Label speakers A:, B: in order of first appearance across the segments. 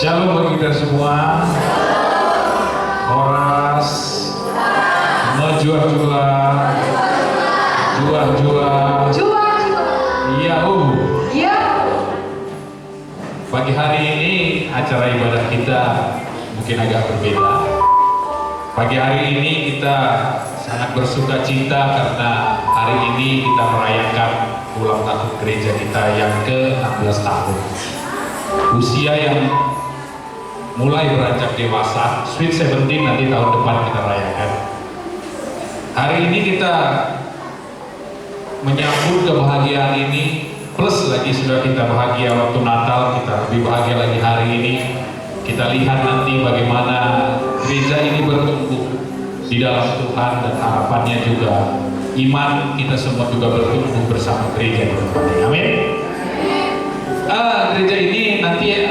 A: Shalom bagi kita semua. Horas, Jua-jua, Yahoo. Pagi hari ini acara ibadah kita mungkin agak berbeda. Pagi hari ini kita sangat bersuka cita karena hari ini kita merayakan ulang tahun gereja kita yang ke-16 tahun. Usia yang mulai beranjak dewasa, Sweet 17 nanti tahun depan kita rayakan. Hari ini kita menyambut kebahagiaan ini, plus lagi sudah kita bahagia waktu Natal, kita lebih bahagia lagi hari ini. Kita lihat nanti bagaimana gereja ini bertumbuh di dalam Tuhan dan harapannya juga iman kita semua juga bertumbuh bersama gereja di tempat ini. Amin. Gereja ini nanti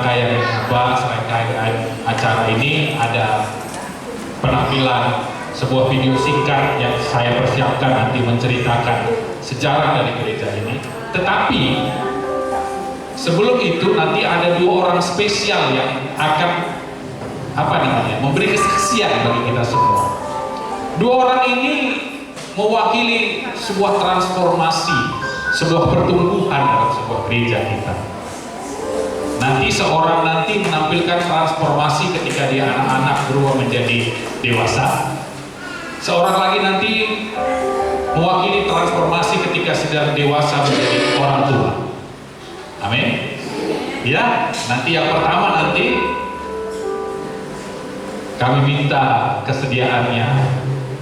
A: serangkaian acara ini ada penampilan sebuah video singkat yang saya persiapkan nanti menceritakan sejarah dari gereja ini. Tetapi sebelum itu nanti ada 2 orang spesial yang akan memberi kesaksian bagi kita semua. 2 orang ini mewakili sebuah transformasi, sebuah pertumbuhan dalam sebuah gereja kita. Nanti seorang menampilkan transformasi ketika dia anak-anak berubah menjadi dewasa. Seorang lagi nanti mewakili transformasi ketika sudah dewasa menjadi orang tua. Amin. Ya, nanti yang pertama nanti kami minta kesediaannya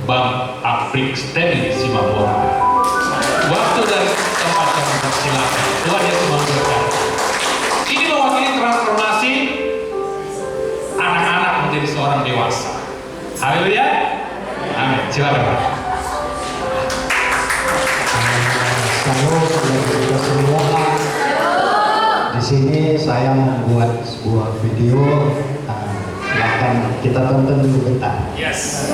A: Bang Aprik Stanley Simabora. Waktu dari tempat kami persilakan. Tuhan Yesus memberkati. Ini mewakili transformasi anak-anak menjadi seorang dewasa. Haleluya. Amin. Silakan Pak.
B: Halo saudara-saudara semua. Di sini saya membuat sebuah video. Silakan kita tonton dulu bentar.
A: Yes.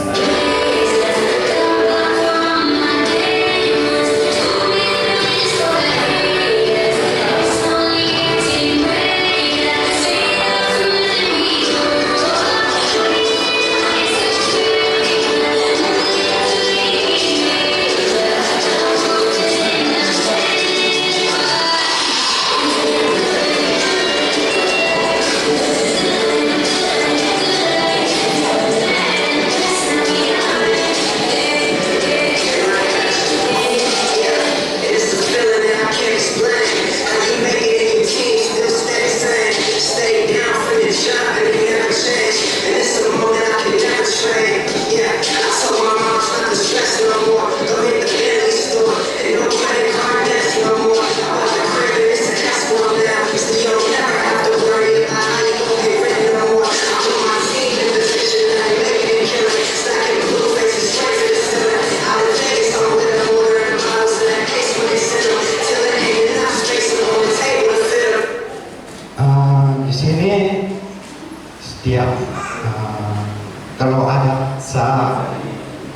B: Setiap kalau ada saat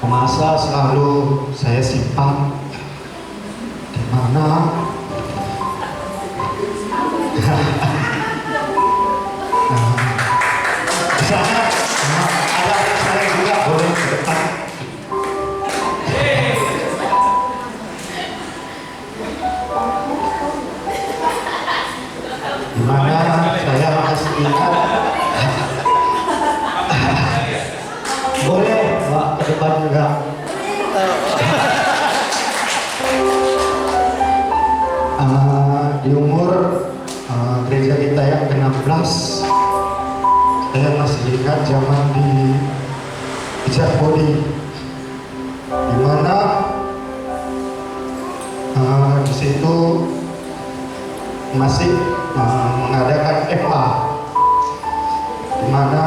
B: masa selalu saya simpan di mana di sana ada saya juga boleh ke depan. Di mana saya masih ingat. Boleh, Pak, ke depan juga. Di umur gereja kita yang ke-16, saya masih ingat zaman di Ijarbodi, di mana di situ masih mengadakan FA, di mana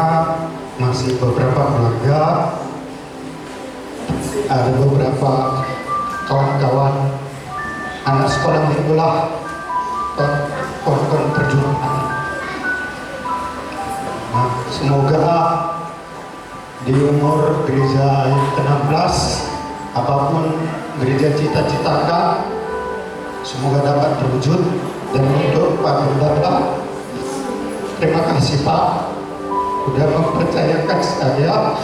B: masih beberapa keluarga, ada beberapa kawan-kawan anak sekolah minggulah kawan-kawan perjuangan. Nah, semoga di umur gereja yang ke-16, apapun gereja cita-citakan, semoga dapat terwujud. Dan untuk Pak Bendara, terima kasih Pak sudah mempercayakan saya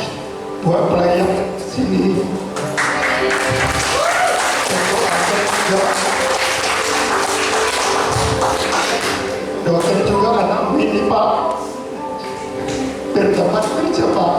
B: buat pelayan sini. Doakan juga anak ini Pak, biar dapat kerja Pak.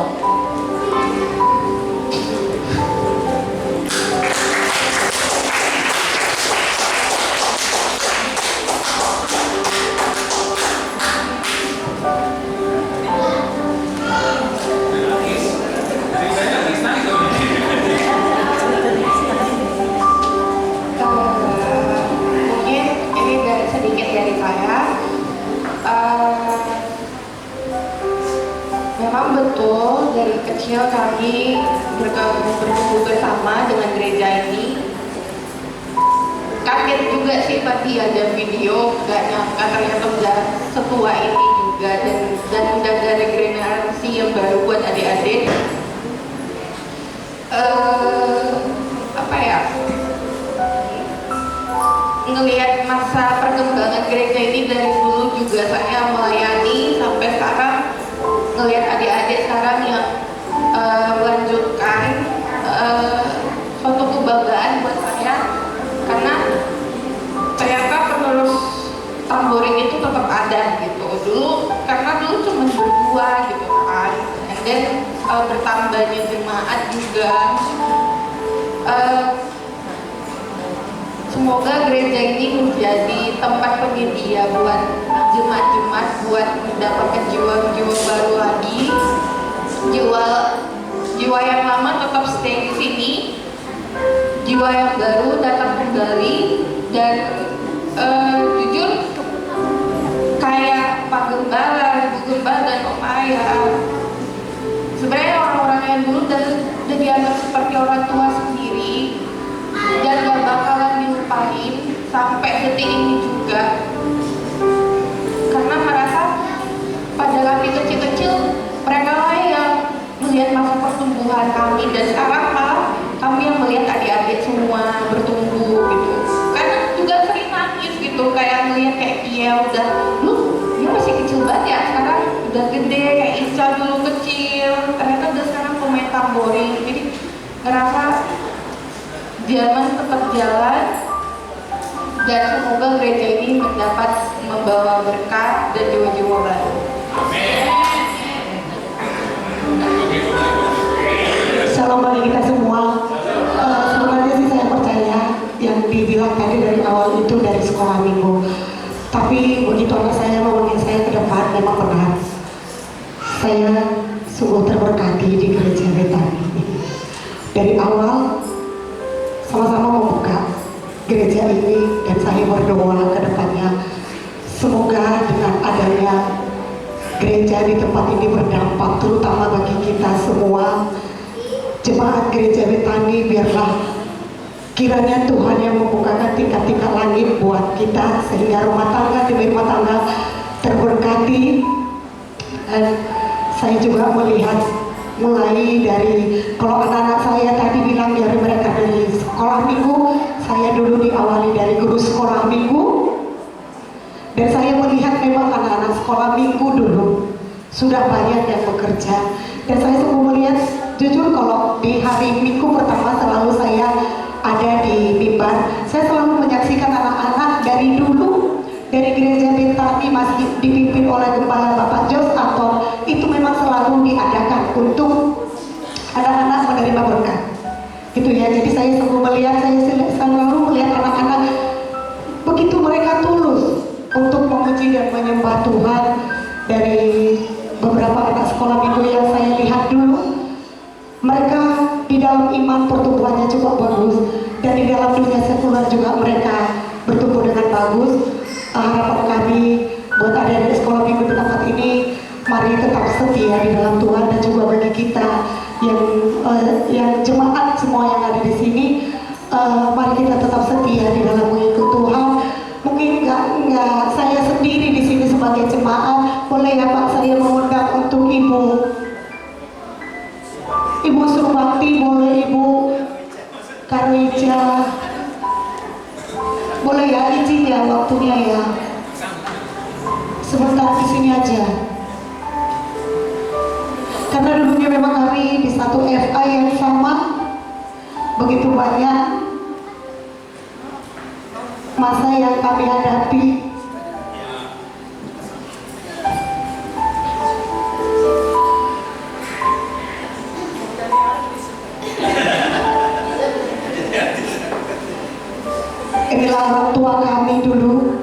C: Memang betul dari kecil kami berkumpul bersama dengan gereja ini. Kaget juga sih tadi ada video, gak nyangka ternyata udah setua ini juga. juga dan menjaga regenerasi yang baru buat adik-adik. Apa ya? Ngelihat masa perkembangan gereja ini dari dulu juga saya melayani sampai sekarang, ngelihat adik-adik sekarang yang melanjutkan suatu kebanggaan buat saya, karena ternyata penerus tamborin itu tetap ada gitu. Karena dulu cuma berdua gitu kan, and then bertambahnya jemaat juga. Semoga gereja ini menjadi tempat penyedia buat jemaat-jemaat, buat mendapatkan jiwa-jiwa baru lagi, jiwa yang lama tetap stay di sini, jiwa yang baru datang kembali. Dan jujur kayak Pak Gembala, Ibu Gembala, dan Om Ayah, sebenarnya orang-orang yang dulu udah dianggap seperti orang tua sendiri dan gak bakalan dilupain sampai detik ini juga, karena merasa pada kami kecil-kecil mereka lah yang melihat masa pertumbuhan kami, dan sekarang malah kami yang melihat adik-adik semua bertumbuh gitu. Karena juga sering nangis gitu, kayak melihat kayak dia udah, dia masih kecil banget ya, sekarang udah gede, kayak Ica dulu kecil, ternyata udah sekarang pemain tamborin. Jadi ngerasa zaman tetap jalan, dan semoga gereja ini mendapat membawa berkat dan jiwa-jiwa baru.
D: Shalom bagi kita semua. Sebenarnya sih saya percaya yang dibilang tadi dari awal itu dari sekolah minggu. Tapi begitu anak saya memanggil saya ke depan, memang benar. Saya sungguh terberkati di gereja Betani ini. Dari awal sama-sama membuka gereja ini, dan saya berdoa ke depannya semoga dengan adanya gereja di tempat ini berdampak, terutama bagi kita semua jemaat gereja Betani. Biarlah kiranya Tuhan yang membukakan tingkat-tingkat langit buat kita, sehingga rumah tangga demi rumah tangga terberkati. Dan saya juga melihat mulai dari, kalau anak-anak saya tadi bilang dari mereka dari sekolah minggu, saya dulu diawali dari guru sekolah minggu, dan saya melihat memang anak-anak sekolah minggu dulu sudah banyak yang bekerja. Dan saya sungguh melihat, jujur kalau di hari minggu pertama selalu saya ada di mimbar, saya selalu menyaksikan anak-anak dari dulu, dari gereja Betani masih dipimpin oleh Gembala Bapak Jos Anton, itu memang selalu diadakan untuk anak-anak menerima berkat gitu ya. Jadi saya selalu melihat, anak-anak begitu mereka tulus untuk memuji dan menyembah Tuhan. Dari beberapa anak sekolah minggu yang saya lihat dulu, mereka di dalam iman pertumbuhannya cukup bagus, dan di dalam dunia sekuler juga mereka bertumbuh dengan bagus. Harapan kami buat adik-adik sekolah minggu di tempat ini, mari tetap setia di dalam Tuhan, dan juga bagi kita yang jemaat semua yang ada di sini, mari kita tetap setia di dalam mengikut Tuhan. Mungkin nggak saya sendiri di sini sebagai jemaat, boleh ya Pak saya mengundang untuk Ibu Surbakti, boleh Ibu Karwija, boleh ya, izin ya waktunya ya, sebentar di sini aja. Karena dulunya memang kami di satu FA yang sama, begitu banyak masa yang kami hadapi. Inilah orang tua kami dulu,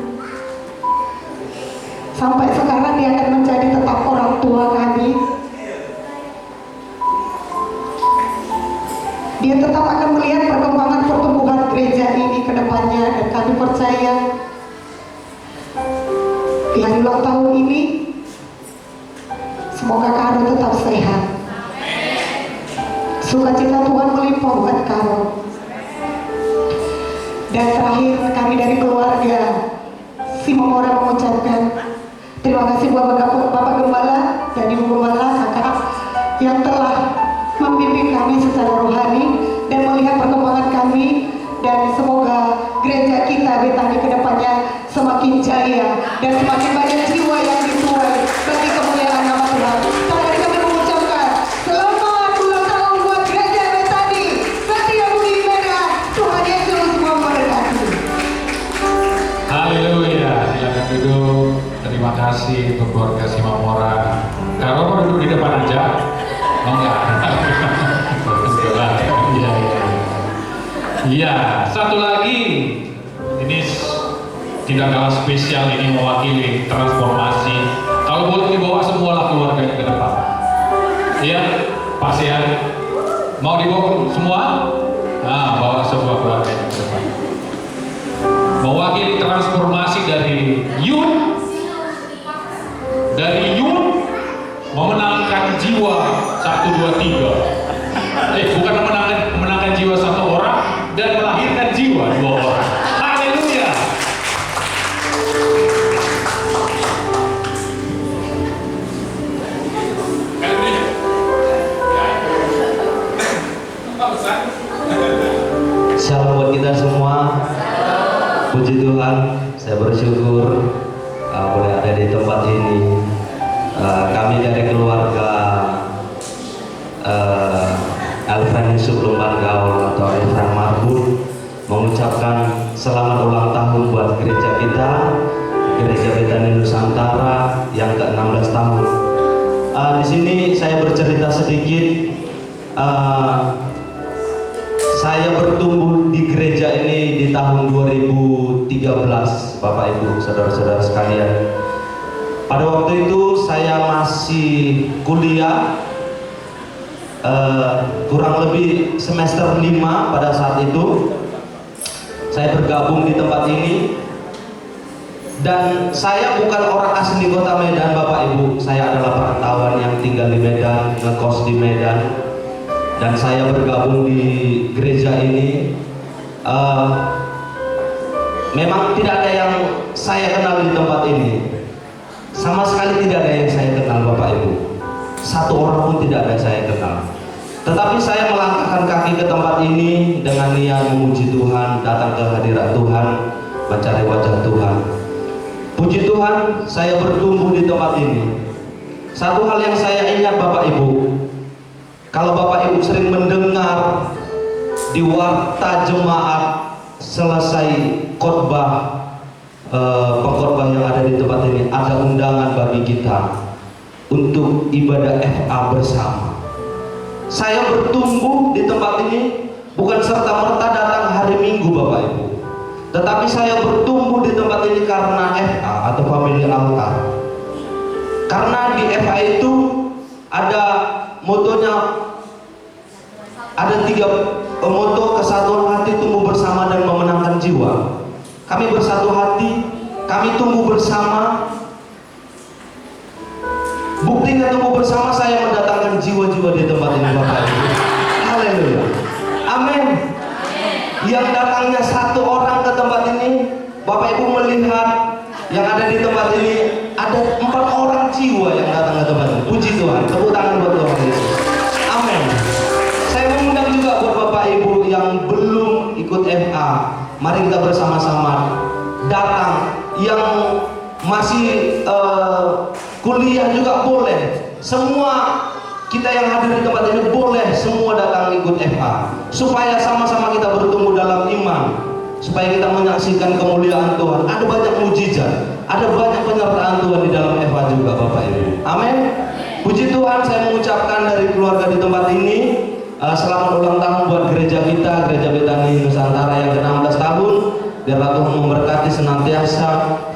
D: sampai sekarang dia akan menjadi tetap orang tua kami. Dia tetap akan melihat perkembangan pertumbuhan gereja ini ke depannya, dan kami percaya di hari ulang tahun ini semoga Karo tetap sehat. Sukacita Tuhan melimpah buat Karo. Dan terakhir kami dari keluarga Simomora mengucapkan terima kasih buat gereja kita Betani ke depannya semakin jaya dan semakin banyak jiwa yang dituai bagi kemuliaan nama Tuhan. Mari kami mengucapkan selamat ulang tahun buat gereja Betani Setiabudi Medan. Tuhan Yesus memberkati.
A: Haleluya, silakan duduk. Terima kasih untuk keluarga Simamora. Kalau mau duduk di depan aja, oh enggak? Iya, iya. Iya, satu lagi, ini tidak kalah spesial, ini mewakili transformasi. Kalau boleh dibawa semualah keluarganya ke depan. Iya, Pak Sean, mau dibawa semua? Nah, bawa semua keluarganya ke depan. Mewakili transformasi dari youth memenangkan jiwa 1, 2, 3. Bukan memenangkan jiwa satu orang dan melahirkan jiwa 2 orang. Haleluya.
E: Shalom buat kita semua. Puji Tuhan, saya bersyukur boleh ada di tempat ini. Kami dari keluarga Alfred Yusuf Lumban Gaul atau Alfred Marbun mengucapkan selamat ulang tahun buat gereja kita, Gereja Betani Nusantara yang ke-16 tahun. Di sini saya bercerita sedikit. Saya bertumbuh di gereja ini di tahun 2013, Bapak Ibu, saudara-saudara sekalian. Pada waktu itu saya masih kuliah, kurang lebih semester 5 pada saat itu. Saya bergabung di tempat ini. Dan saya bukan orang asli kota Medan, Bapak Ibu. Saya adalah perantauan yang tinggal di Medan, ngekos di Medan. Dan saya bergabung di gereja ini. Memang tidak ada yang saya kenal di tempat ini. Sama sekali tidak ada yang saya kenal, Bapak Ibu. Satu orang pun tidak ada yang saya kenal. Tetapi saya melangkahkan kaki ke tempat ini dengan niat memuji Tuhan, datang ke hadirat Tuhan, mencari wajah Tuhan. Puji Tuhan, saya bertumbuh di tempat ini. Satu hal yang saya ingat, Bapak Ibu, kalau Bapak Ibu sering mendengar di warta jemaat selesai khotbah, pengkhotbah yang ada di tempat ini, ada undangan bagi kita untuk ibadah FA bersama. Saya bertumbuh di tempat ini bukan serta-merta datang hari Minggu, Bapak Ibu, tetapi saya bertumbuh di tempat ini karena FA atau Family Altar. Karena di FA itu ada motonya, ada 3 moto: kesatuan hati, tumbuh bersama, dan memenangkan jiwa. Kami bersatu hati, kami tumbuh bersama. Buktinya tumbuh bersama, saya mendatangkan jiwa-jiwa di tempat ini, Bapak Ibu. Haleluya. Amin. Yang datangnya 1 orang ke tempat ini, Bapak Ibu melihat yang ada di tempat ini ada 4 orang jiwa yang datang ke tempat ini. Puji Tuhan. Tepuk tangan buat Tuhan Yesus. Amin. Saya mengundang juga buat Bapak Ibu yang belum ikut FA, mari kita bersama-sama datang. Yang masih kuliah juga boleh. Semua kita yang hadir di tempat ini boleh semua datang ikut FA, supaya sama-sama kita bertumbuh dalam iman, supaya kita menyaksikan kemuliaan Tuhan. Ada banyak mujizat, ada banyak penyertaan Tuhan di dalam FA juga, Bapak Ibu. Amin. Puji Tuhan, saya mengucapkan dari keluarga di tempat ini, selamat ulang tahun buat gereja kita, Gereja Betani Nusantara yang ke-16 tahun. Biarlah Tuhan memberkati senantiasa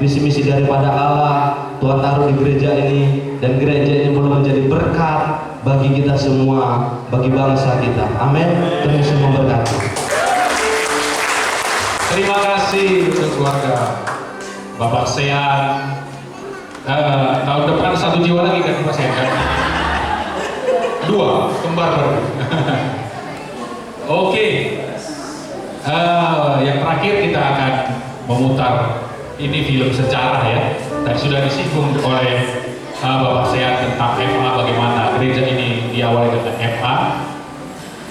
E: visi-misi daripada Allah Tuhan taruh di gereja ini, dan gereja ini boleh menjadi berkat bagi kita semua, bagi bangsa kita. Amin. Tuhan Yesus memberkati.
A: Terima kasih untuk keluarga Bapak Sean. Tahun depan 1 jiwa lagi kan Pak Sean kan? 2 kembar baru. Oke. Yang terakhir kita akan memutar ini film sejarah ya. Tadi sudah disinggung oleh Bapak Sean tentang FA, bagaimana gereja ini diawali dengan FA.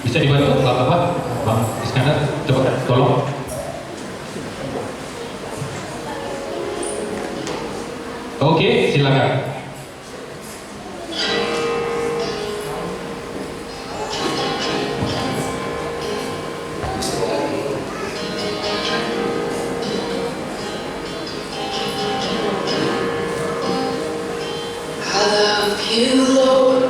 A: Bisa dibantu Bapak Bang Iskandar, coba tolong. Oke, silakan.
F: I love you, Lord.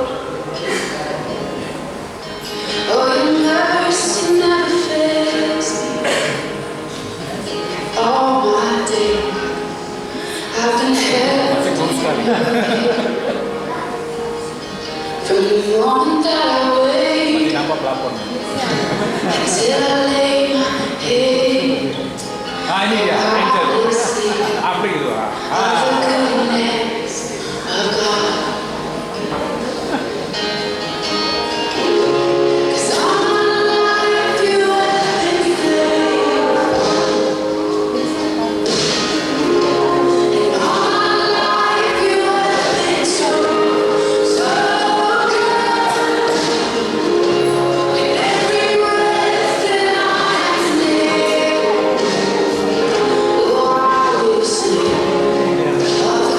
F: Oh, your mercy never fails me. All my days I've been held from the moment that I wake till I lay my head.
G: Ini dia, Angel.
F: I sleep
G: Apa itu?
F: of the goodness of God. 'Cause all my life you have been faithful. And all my life you have been so, so good. With every breath that I live, oh, I will sing of the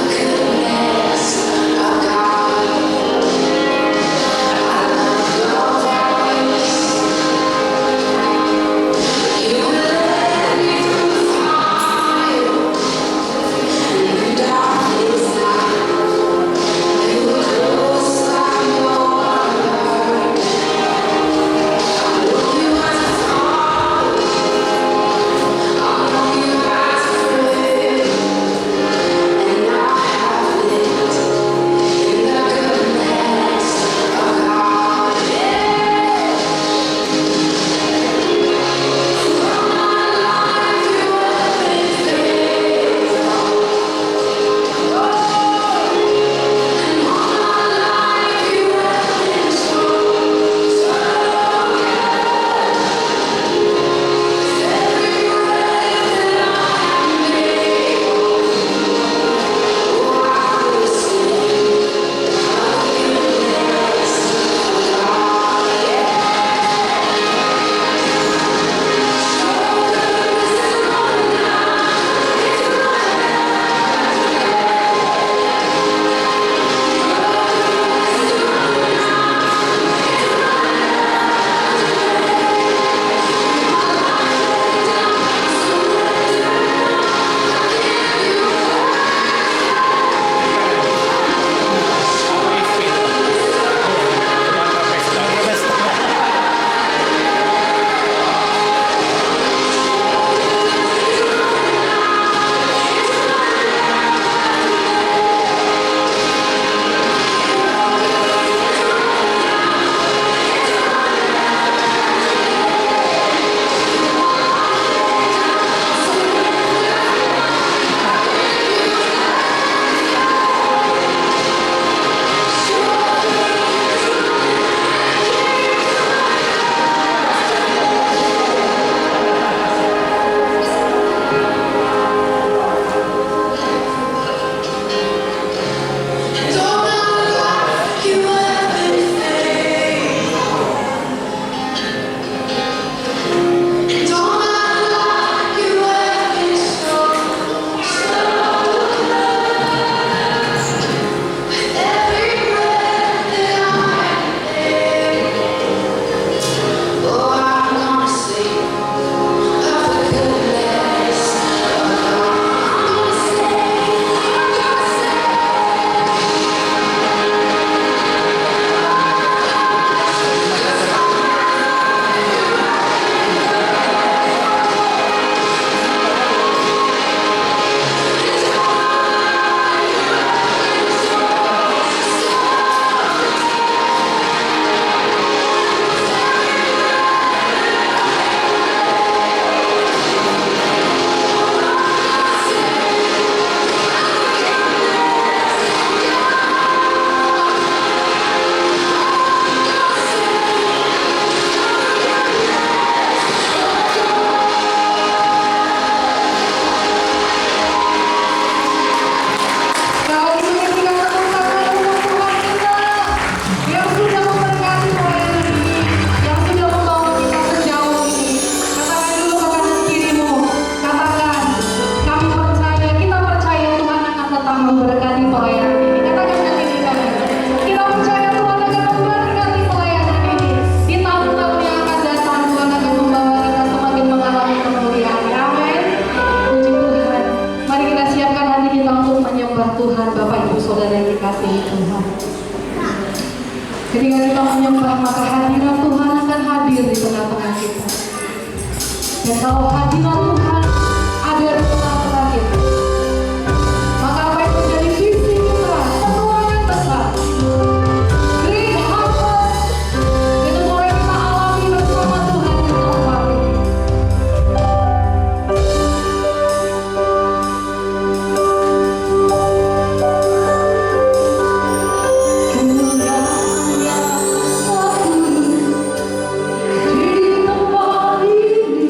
H: firman Tuhan, Bapak Ibu Saudara yang dikasihi Tuhan. Ketika kita menyembah, maka hadirat Tuhan akan hadir di tengah-tengah kita. Dan kalau hadirat Tuhan ada di tengah-tengah kita, maka apa yang menjadi visi kita, penuaian besar, great harvest, itu boleh kita alami bersama Tuhan di tempat ini.
F: Di tempat ini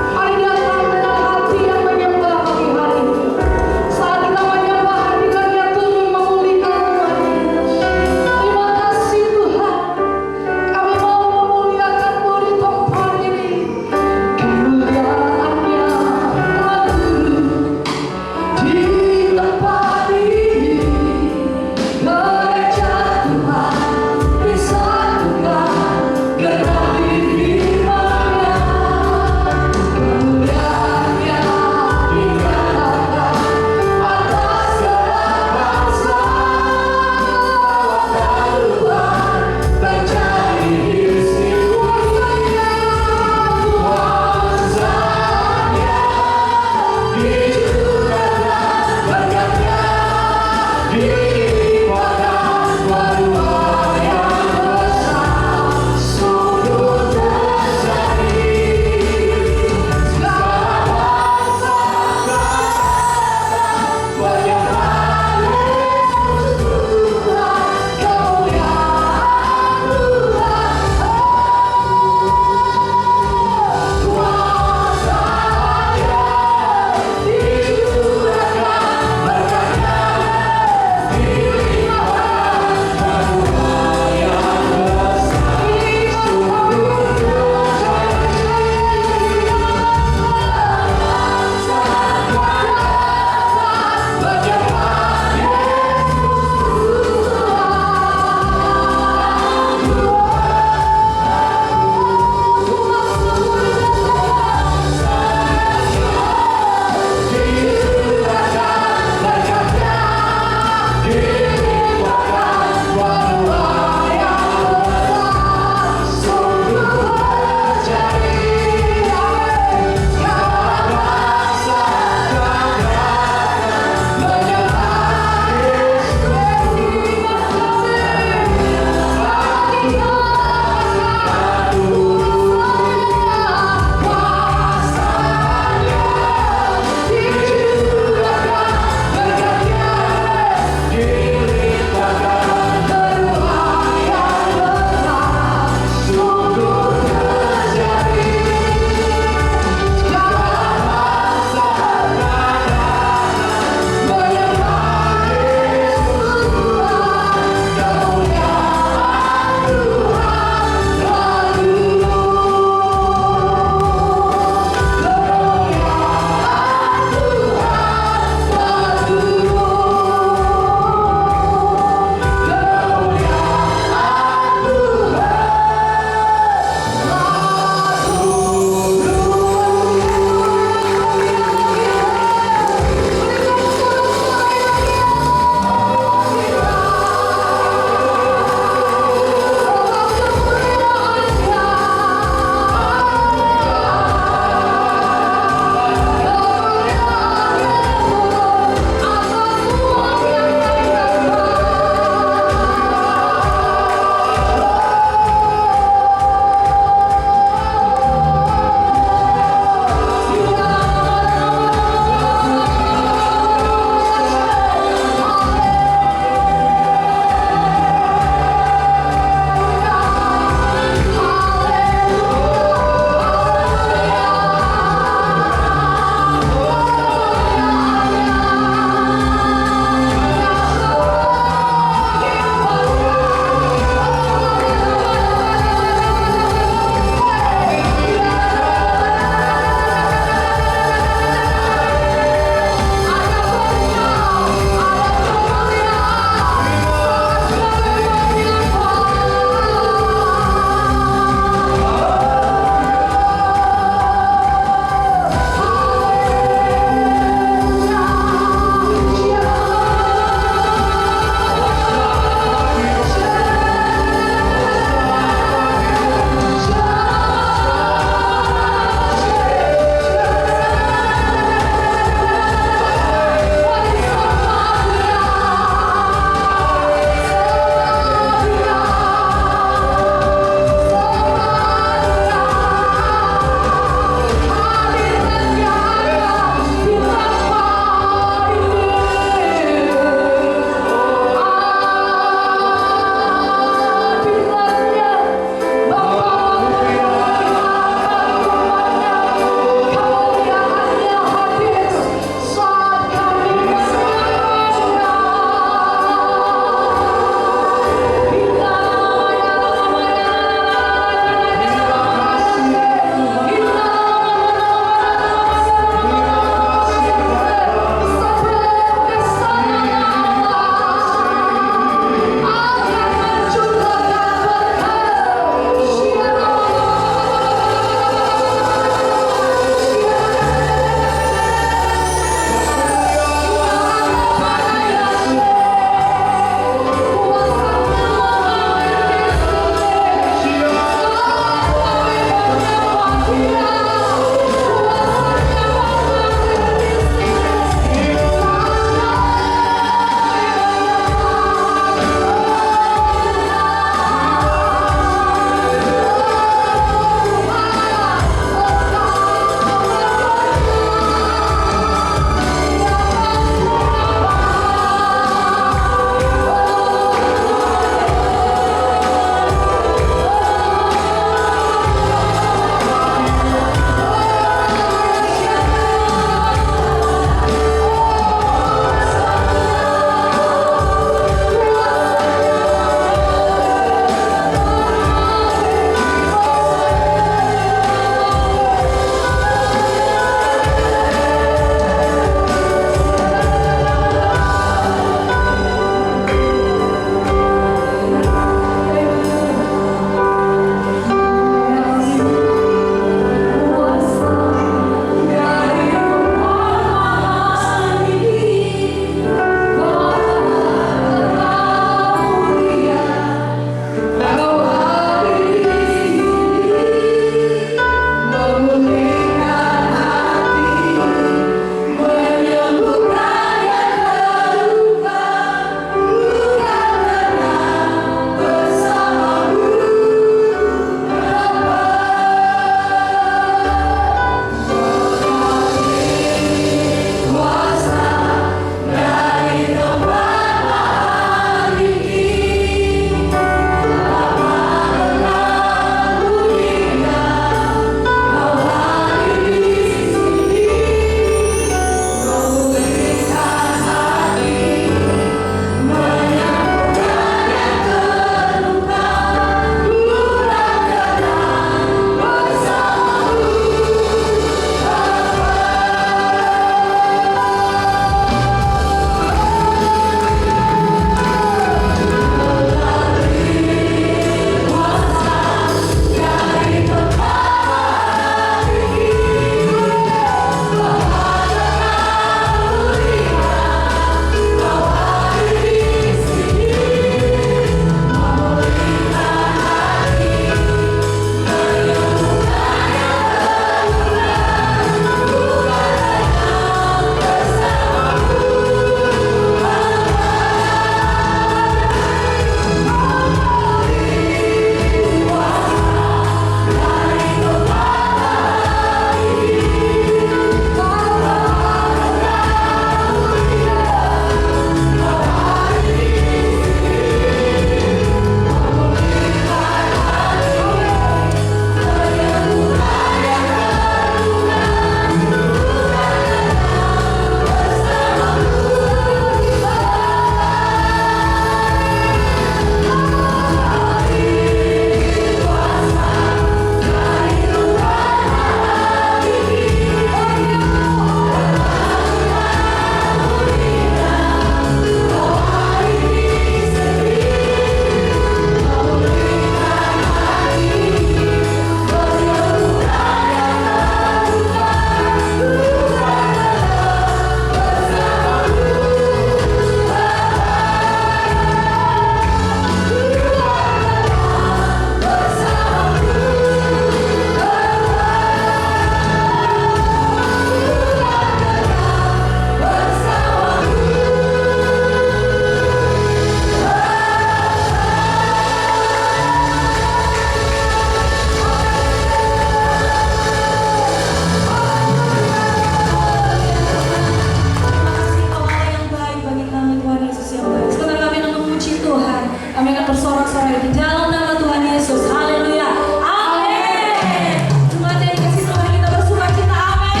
I: bersorak-sorai di dalam nama Tuhan Yesus. Haleluya. Amin. Jemaat yang dikasih Tuhan, kita bersuka cita. Amin.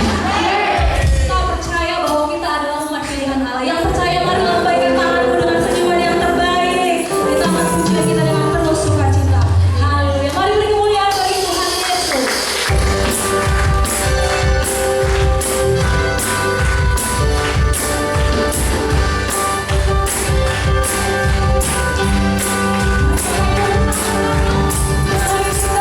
I: Kita percaya bahwa kita adalah umat pilihan Allah. Yang percaya, mari lambaikan tanganmu dengan senyuman yang terbaik. Di taman pujian kita dengan penuh sukacita. Haleluya. Mari beri kemuliaan bagi Tuhan Yesus. Mari kita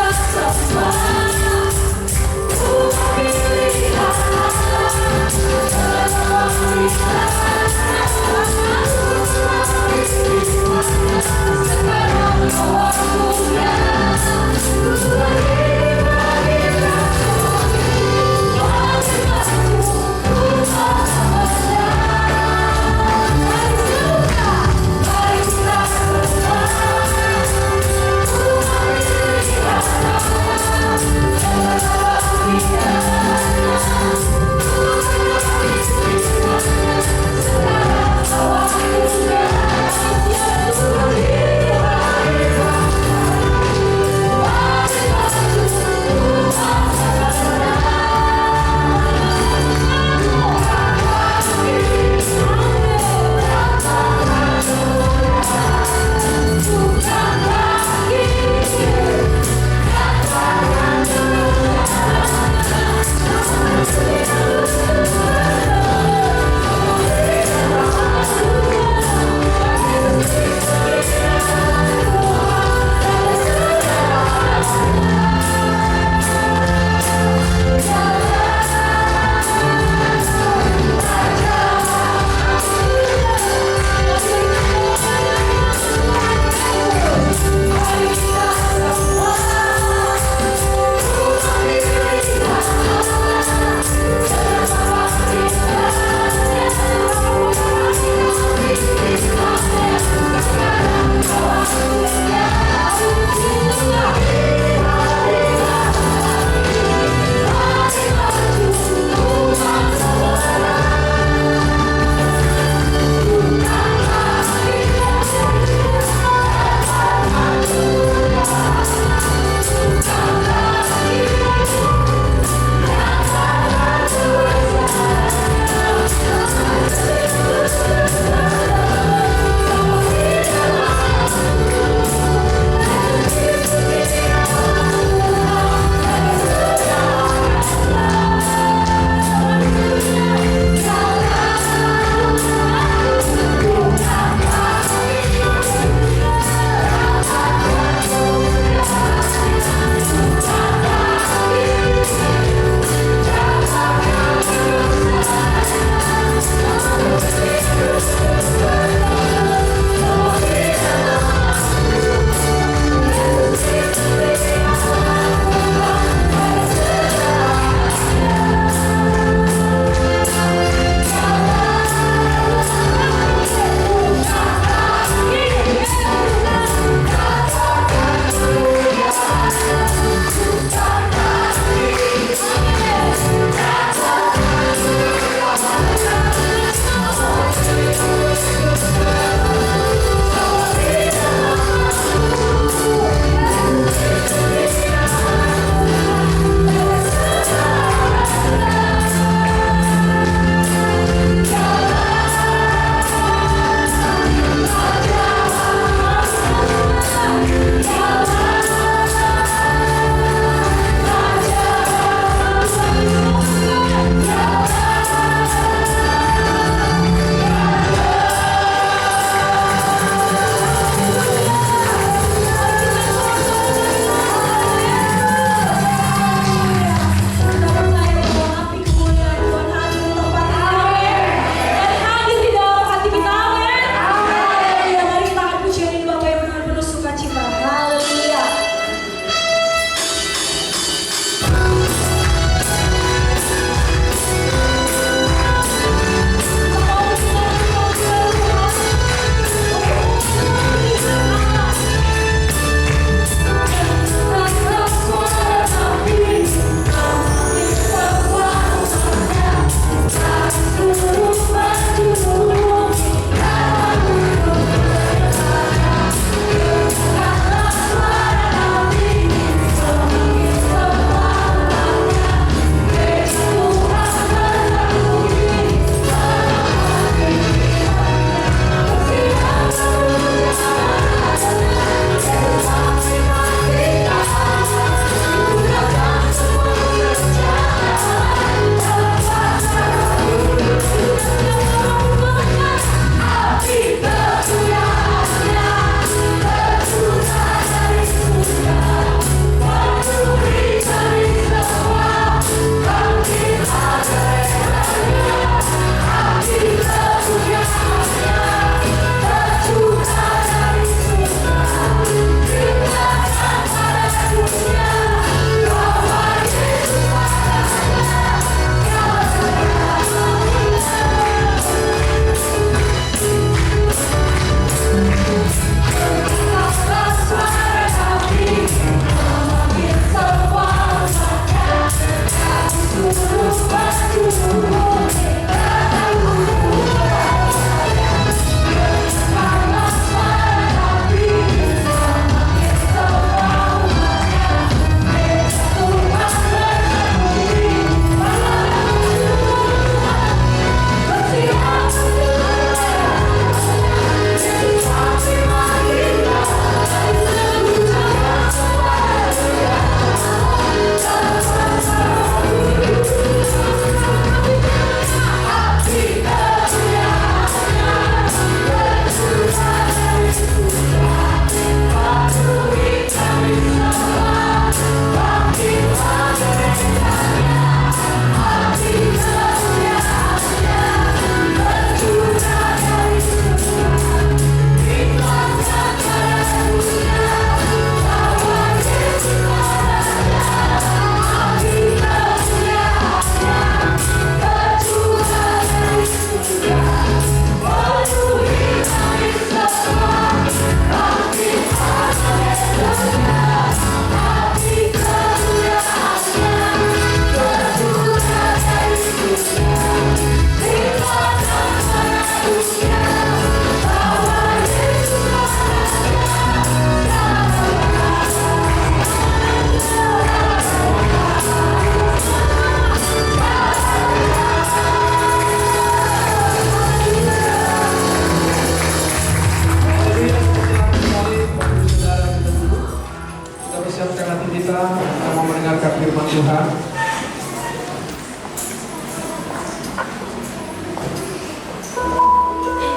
J: Tuhan.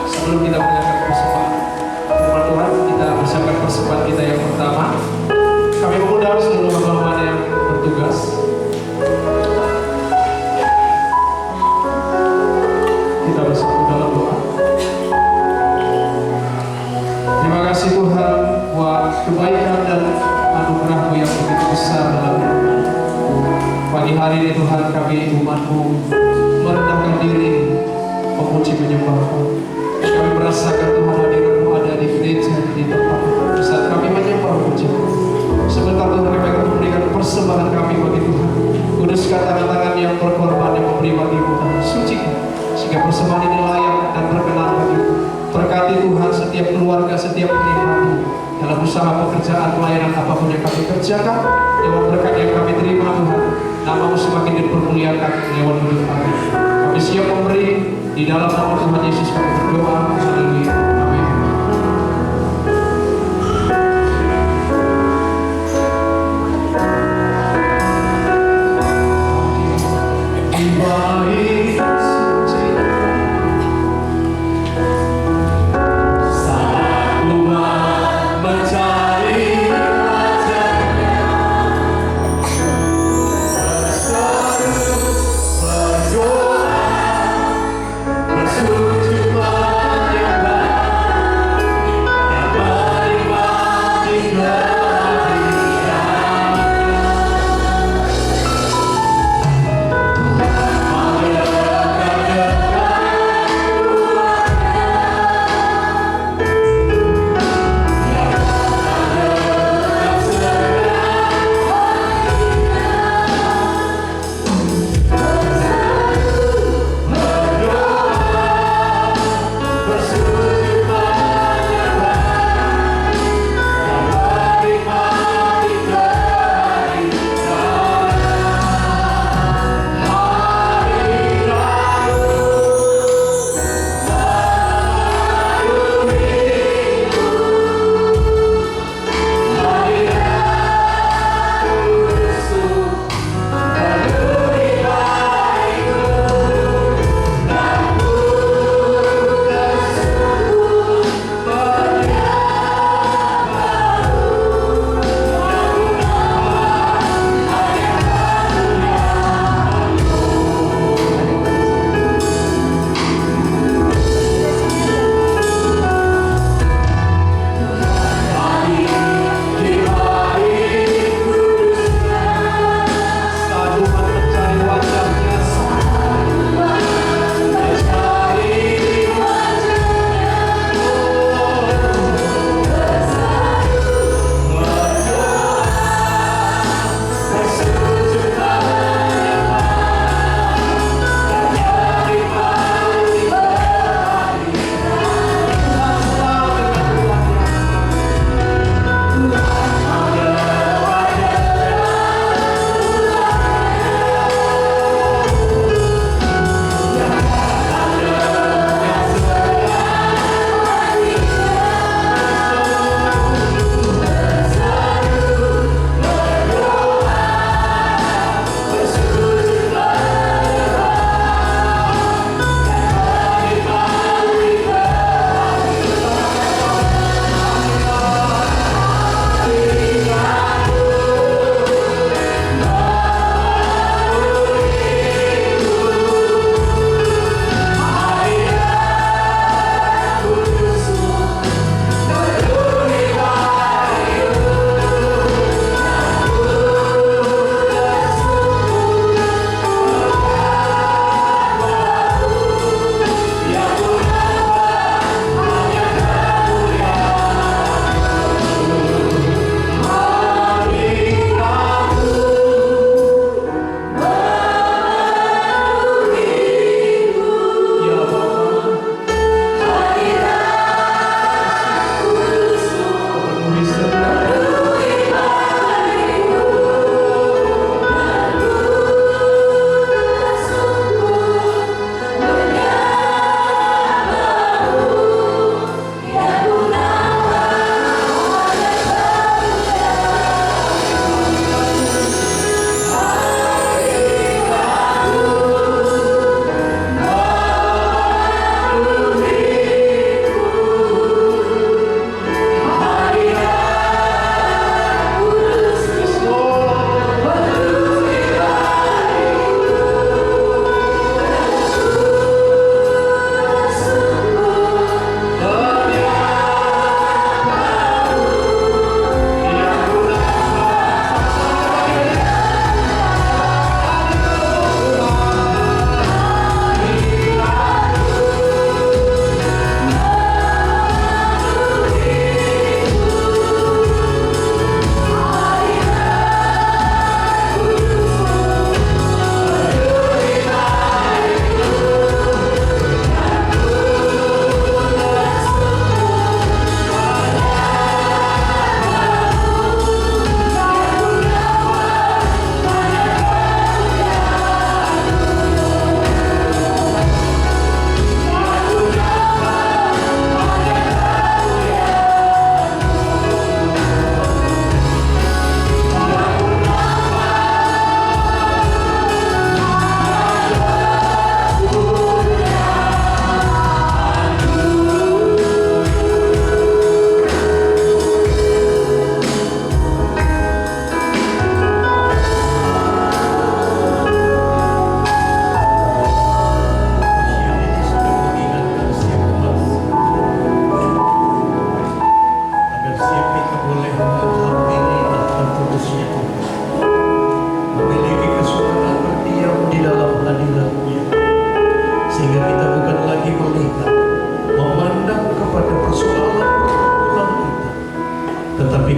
J: Sebelum kita mendengarkan persembahan firman Tuhan, kita persiapkan persembahan kita yang pertama. Kami mengundang seluruh hamba-hamba yang bertugas. Kita bersatu dalam doa. Terima kasih Tuhan buat kebaikan dan anugerah-Mu yang begitu besar dalam hidup kami. Pagi hari ini Tuhan, kami umat-Mu merendahkan diri, memuji menyembah-Mu. Kami merasakan Tuhan hadirat-Mu ada di gereja, di tempat saat kami menyembah memuji-Mu. Sebentar Tuhan, kami akan memberikan persembahan kami bagi Tuhan. Kuduskan tangan-tangan yang berkorban yang memberi bagi-Mu, sucikan sehingga persembahan ini layak dan berkenan bagi-Mu. Berkati Tuhan setiap keluarga, setiap penikmat dalam usaha pekerjaan pelayanan apapun yang kami kerjakan, lewat berkat yang kami terima Tuhan, nama-Mu semakin dipermuliakan lewat hidup kami. Kami siap memberi di dalam nama Tuhan Yesus kami berdoa. Haleluya. Amin.
F: Bersuci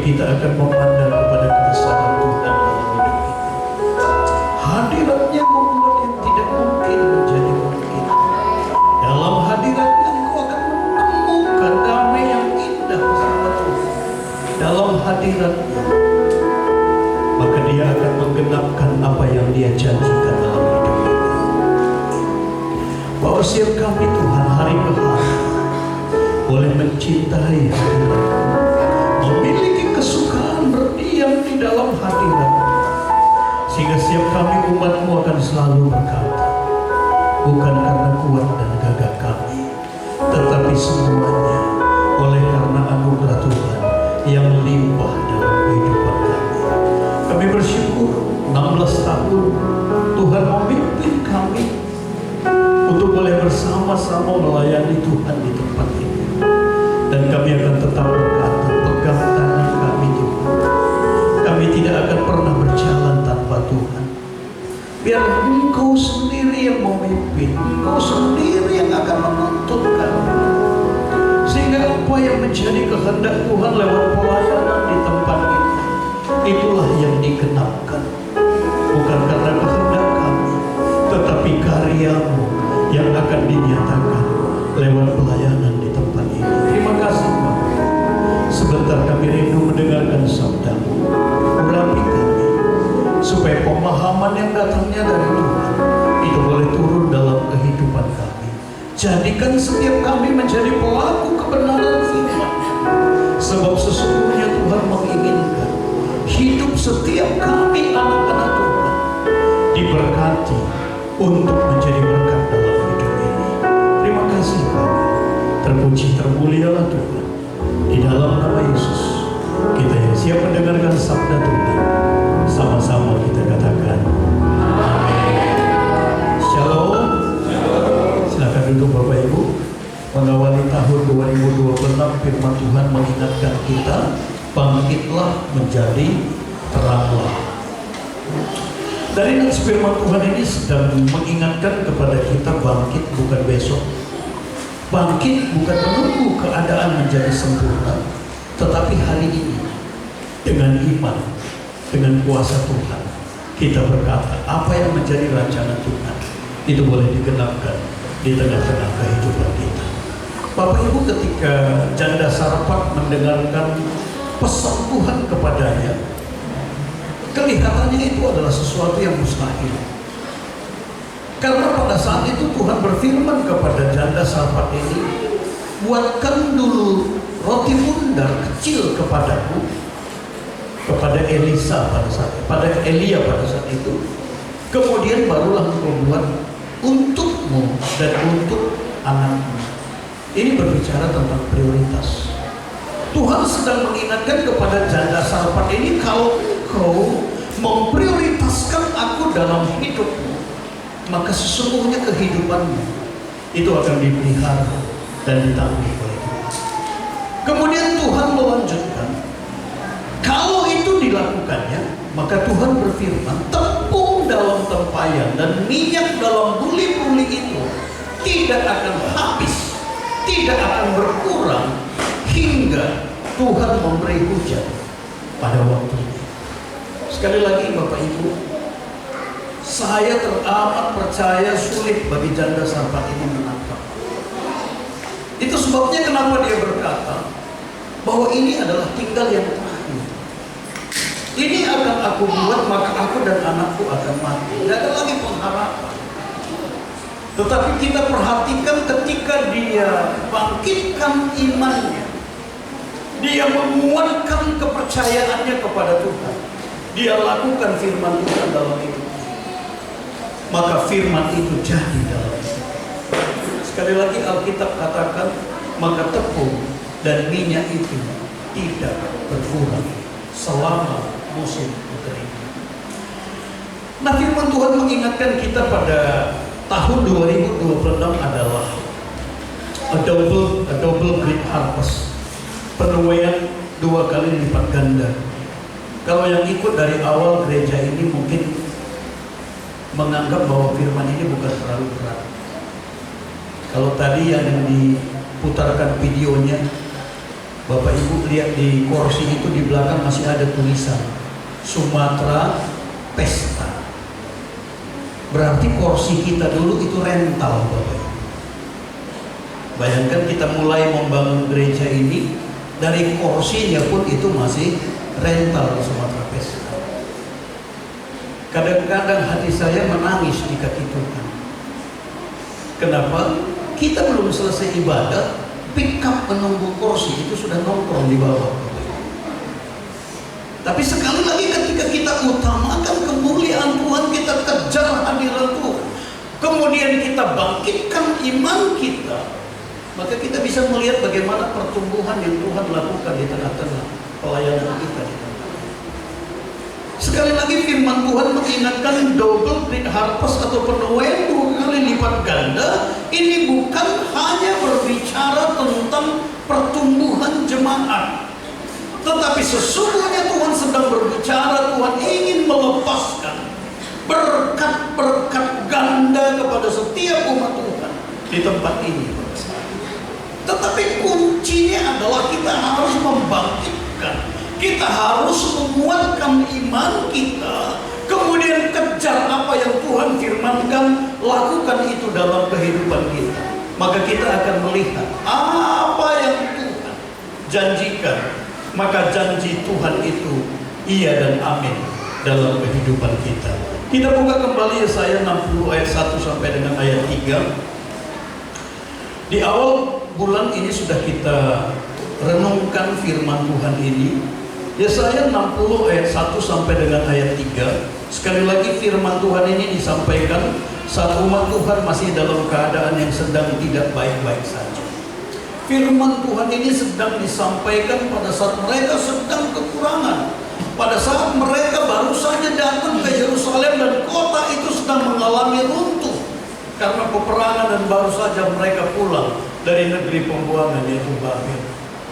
K: kita akan memandang kepada kebesaran Tuhan dalam hidup kita. Hadiratnya membuat yang tidak mungkin menjadi mungkin. Dalam hadiratnya engkau akan menemukan damai yang indah bersama Tuhan. Dalam hadiratnya, maka dia akan menggenapkan apa yang dia janjikan dalam hidup kita. Bahwa setiap kami Tuhan hari ke hari boleh mencintai hadirat, memiliki kesukaan berdiam di dalam hadirat, sehingga setiap kami umat-Mu akan selalu berkata, bukan karena kuat dan gagah kami, tetapi semuanya oleh karena anugerah Tuhan yang limpah dalam kehidupan kami. Kami bersyukur 16 tahun Tuhan memimpin kami untuk boleh bersama-sama melayani Tuhan di tempat ini. Dan kami akan tetap berkata, pegang tangan kami Tuhan. Kami tidak akan pernah berjalan tanpa Tuhan. Biar Engkau sendiri yang memimpin, Engkau sendiri yang akan menuntun kami. Sehingga apa yang menjadi kehendak Tuhan lewat pelayanan di tempat ini, itulah yang digenapkan. Bukan karena kehendak kami, tetapi karya-Mu yang akan dinyatakan lewat pelayanan di tempat ini. Terima kasih Bapak. Sebentar kami rindu mendengarkan sabda-Mu. Urapi kami, supaya pemahaman yang datangnya dari Tuhan itu boleh turun dalam kehidupan kami. Jadikan setiap kami menjadi pelaku kebenaran firman. Sebab sesungguhnya Tuhan menginginkan hidup setiap kami anak-anak Tuhan diberkati untuk menjadi berkat dalam hidup ini. Terima kasih Bapak. Terpuji termulialah Tuhan. Di dalam nama Yesus, kita yang siap mendengarkan sabda Tuhan, sama-sama kita katakan amin. Shalom. Silakan duduk Bapak Ibu. Mengawali tahun 2026, firman Tuhan mengingatkan kita, bangkitlah menjadi teranglah. Dari nats firman Tuhan ini sedang mengingatkan kepada kita bangkit bukan besok. Bangkit bukan menunggu keadaan menjadi sempurna, tetapi hari ini dengan iman, dengan kuasa Tuhan, kita berkata apa yang menjadi rancangan Tuhan itu boleh digenapkan di tengah-tengah kehidupan kita. Bapak Ibu, ketika janda Sarfat mendengarkan pesan Tuhan kepadanya, kelihatannya itu adalah sesuatu yang mustahil. Karena pada saat itu Tuhan berfirman kepada janda Sarfat ini, buatkan dulu roti bundar kecil kepadaku, kepada Elisa pada saat, pada Elia pada saat itu. Kemudian barulah engkau buat untukmu dan untuk anakmu. Ini berbicara tentang prioritas. Tuhan sedang mengingatkan kepada janda Sarfat ini, kalau engkau memprioritaskan aku dalam hidupmu, maka sesungguhnya kehidupanmu itu akan dipelihara dan ditanggung oleh Tuhan. Kemudian Tuhan melanjutkan, kalau itu dilakukannya, maka Tuhan berfirman, tepung dalam tempayan dan minyak dalam buli-buli itu tidak akan habis, tidak akan berkurang hingga Tuhan memberi hujan pada waktunya. Sekali lagi Bapak Ibu, saya teramat percaya sulit bagi janda Sarfat ini menangkap. Itu sebabnya kenapa dia berkata bahwa ini adalah tinggal yang terakhir. Ini akan aku buat, maka aku dan anakku akan mati. Tidak ada lagi pengharapan. Tetapi kita perhatikan ketika dia bangkitkan imannya, dia menguatkan kepercayaannya kepada Tuhan, dia lakukan firman Tuhan dalam hidup, maka firman itu jadi dalam hidup. Sekali lagi Alkitab katakan, maka tepung dan minyak itu tidak berkurang selama musim kering. Nah, firman Tuhan mengingatkan kita pada tahun 2026 adalah a double great harvest, penuaian 2 kali lipat ganda. Kalau yang ikut dari awal gereja ini mungkin menganggap bahwa firman ini bukan terlalu berat. Kalau tadi yang diputarkan videonya, Bapak Ibu lihat di kursi itu di belakang masih ada tulisan Sumatera Pesta. Berarti kursi kita dulu itu rental, Bapak Ibu. Bayangkan kita mulai membangun gereja ini, dari kursinya pun itu masih rental di Sumatera Pesta. Kadang-kadang hati saya menangis di kaki Tuhan. Kenapa? Kita belum selesai ibadah, pick up menunggu kursi itu sudah nongkrong di bawah. Tapi sekali lagi ketika kita utamakan kemuliaan Tuhan, kita kejar hadirat Tuhan, kemudian kita bangkitkan iman kita, maka kita bisa melihat bagaimana pertumbuhan yang Tuhan lakukan di tengah-tengah pelayanan kita. Sekali lagi firman Tuhan mengingatkan double great harvest atau penuaian 2 kali lipat ganda. Ini bukan hanya berbicara tentang pertumbuhan jemaat, tetapi sesungguhnya Tuhan sedang berbicara, Tuhan ingin melepaskan berkat-berkat ganda kepada setiap umat Tuhan di tempat ini. Tetapi kuncinya adalah kita harus membangkitkan, kita harus menguatkan iman kita, kemudian kejar apa yang Tuhan firmankan, lakukan itu dalam kehidupan kita. Maka kita akan melihat apa yang Tuhan janjikan. Maka janji Tuhan itu iya dan amin dalam kehidupan kita. Kita buka kembali Yesaya 60 ayat 1 sampai dengan ayat 3. Di awal bulan ini sudah kita renungkan firman Tuhan ini. Yesaya 60 ayat 1 sampai dengan ayat 3. Sekali lagi firman Tuhan ini disampaikan saat umat Tuhan masih dalam keadaan yang sedang tidak baik-baik saja. Firman Tuhan ini sedang disampaikan pada saat mereka sedang kekurangan, pada saat mereka baru saja datang ke Yerusalem dan kota itu sedang mengalami runtuh karena peperangan, dan baru saja mereka pulang dari negeri pembuangan yaitu Babel.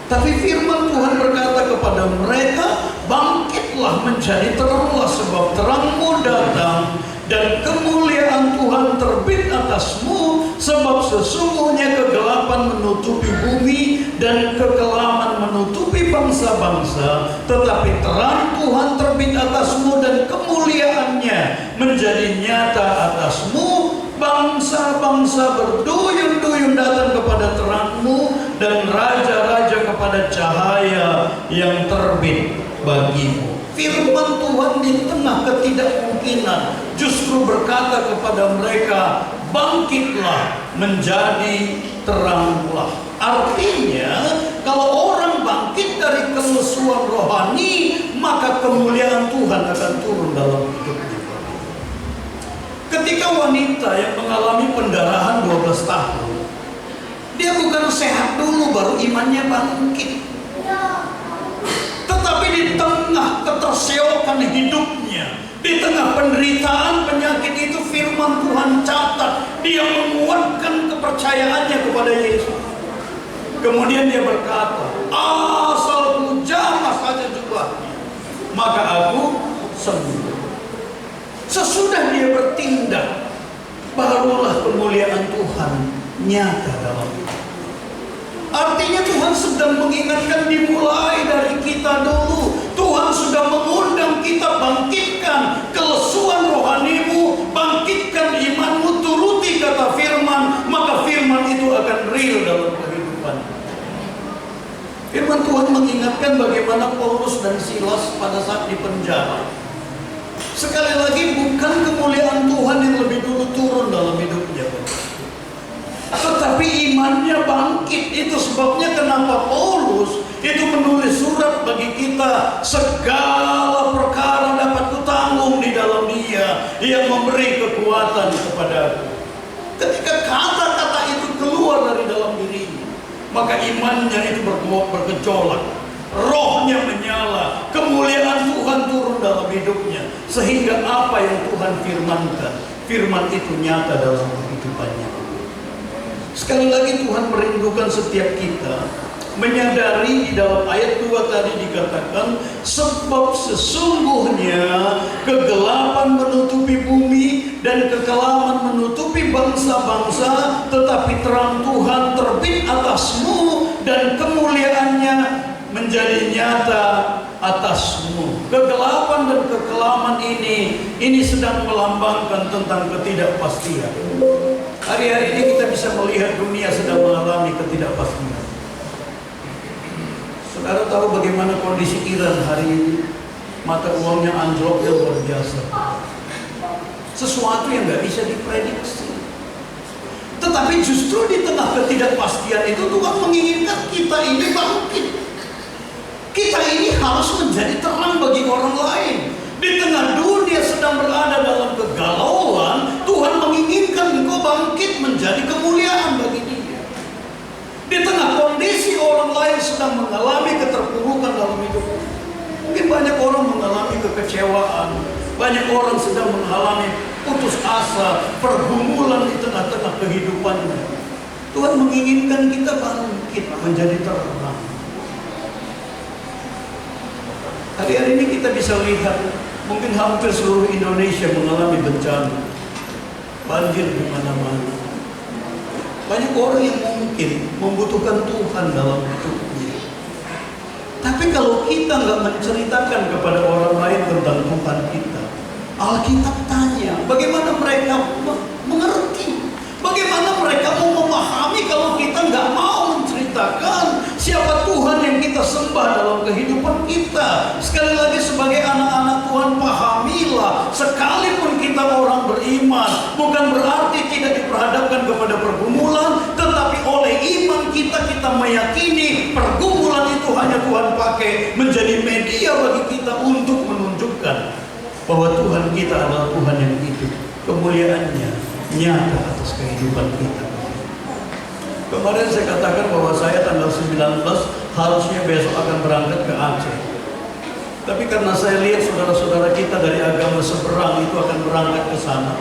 K: Tapi firman Tuhan berkata kepada mereka, bangkitlah menjadi teranglah, sebab terangmu datang dan kemuliaan Tuhan terbit atasmu, sebab sesungguhnya kegelapan menutupi bumi dan kekelaman menutupi bangsa-bangsa, tetapi terang Tuhan terbit atasmu dan kemuliaannya menjadi nyata atasmu. Bangsa-bangsa berduyun-duyun datang kepada terangmu, dan raja-raja kepada cahaya yang terbit bagimu. Firman Tuhan di tengah ketidakmungkinan justru berkata kepada mereka, bangkitlah menjadi teranglah. Artinya kalau orang bangkit dari kelesuan rohani, maka kemuliaan Tuhan akan turun dalam hidupnya. Ketika wanita yang mengalami pendarahan 12 tahun, dia bukan sehat dulu baru imannya bangkit. Tetapi di tengah keterseokan hidupnya, di tengah penderitaan penyakit itu, firman Tuhan catat, dia menguatkan kepercayaannya kepada Yesus. Kemudian dia berkata, asalku jamah saja jubahnya, maka aku sembuh. Sesudah dia bertindak, barulah kemuliaan Tuhan nyata dalam hidup. Artinya Tuhan sedang mengingatkan, dimulai dari kita dulu. Tuhan sudah mengundang kita, bangkitkan kelesuan rohanimu, bangkitkan imanmu, turuti kata firman, maka firman itu akan real dalam kehidupan. Firman Tuhan mengingatkan bagaimana Paulus dan Silas pada saat di penjara. Sekali lagi, bukan kemuliaan Tuhan yang lebih dulu turun dalam hidupnya, tetapi imannya bangkit. Itu sebabnya kenapa Paulus itu menulis surat bagi kita, segala perkara dapat kutanggung di dalam Dia yang memberi kekuatan kepadaku. Ketika kata-kata itu keluar dari dalam dirinya, maka imannya itu bergejolak, rohnya menyala, kemuliaan Tuhan turun dalam hidupnya, sehingga apa yang Tuhan firmankan, firman itu nyata dalam kehidupannya. Sekali lagi Tuhan merindukan setiap kita menyadari di dalam ayat 2 tadi dikatakan, sebab sesungguhnya kegelapan menutupi bumi dan kekelaman menutupi bangsa-bangsa, tetapi terang Tuhan terbit atasmu, dan kemuliaannya menjadi nyata atasmu. Kegelapan dan kekelaman ini sedang melambangkan tentang ketidakpastian. Hari-hari ini kita bisa melihat dunia sedang mengalami ketidakpastian. Saudara tahu bagaimana kondisi Iran hari ini? Mata uangnya anjloknya luar biasa. Sesuatu yang nggak bisa diprediksi. Tetapi justru di tengah ketidakpastian itu Tuhan menginginkan kita ini bangkit. Kita ini harus menjadi terang bagi orang lain. Di tengah dunia sedang berada dalam kegalauan, Tuhan menginginkan engkau bangkit menjadi kemuliaan bagi Dia. Di tengah kondisi orang lain sedang mengalami keterpurukan dalam hidup. Mungkin banyak orang mengalami kekecewaan, banyak orang sedang mengalami putus asa, pergumulan di tengah-tengah kehidupannya. Tuhan menginginkan kita bangkit menjadi terang. Hari-hari ini kita bisa lihat, mungkin hampir seluruh Indonesia mengalami bencana, banjir di mana-mana. Banyak orang yang mungkin membutuhkan Tuhan dalam hidupnya. Tapi kalau kita nggak menceritakan kepada orang lain tentang Tuhan kita, Alkitab tanya, bagaimana mereka mengerti? Bagaimana mereka mau memahami kalau kita nggak mau menceritakan siapa Tuhan yang kita sembah dalam kehidupan kita? Sekali lagi sebagai anak-anak Tuhan, pahamilah, sekalipun kita orang beriman, bukan berarti tidak diperhadapkan kepada pergumulan, tetapi oleh iman kita meyakini pergumulan itu hanya Tuhan pakai menjadi media bagi kita untuk menunjukkan bahwa Tuhan kita adalah Tuhan yang hidup. Kemuliaannya nyata atas kehidupan kita. Kemarin saya katakan bahwa saya tanggal 19 harusnya besok akan berangkat ke Aceh. Tapi karena saya lihat saudara-saudara kita dari agama seberang itu akan berangkat ke sana,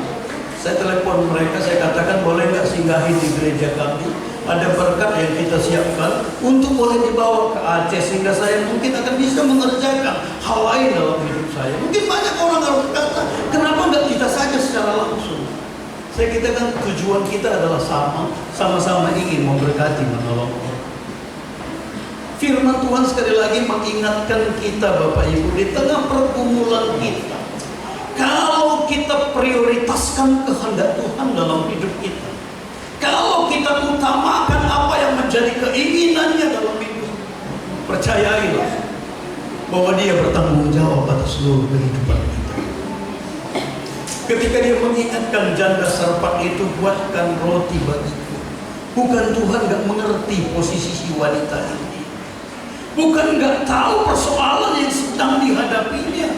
K: saya telepon mereka, saya katakan boleh nggak singgahi di gereja kami? Ada berkat yang kita siapkan untuk boleh dibawa ke Aceh sehingga saya mungkin akan bisa mengerjakan hal lain dalam hidup saya. Mungkin banyak orang harus berkata, kenapa nggak kita saja secara langsung? Saya katakan tujuan kita adalah sama-sama ingin memberkati, menolong orang. Firman Tuhan sekali lagi mengingatkan kita Bapak Ibu di tengah pergumulan kita. Kalau kita prioritaskan kehendak Tuhan dalam hidup kita, kalau kita utamakan apa yang menjadi keinginannya dalam hidup, percayailah bahwa Dia bertanggung jawab atas seluruh kehidupan kita. Ketika Dia mengingatkan janda serpat itu, buatkan roti bagiku. Bukan Tuhan gak mengerti posisi si wanita ini, bukan gak tahu persoalan yang sedang dihadapinya,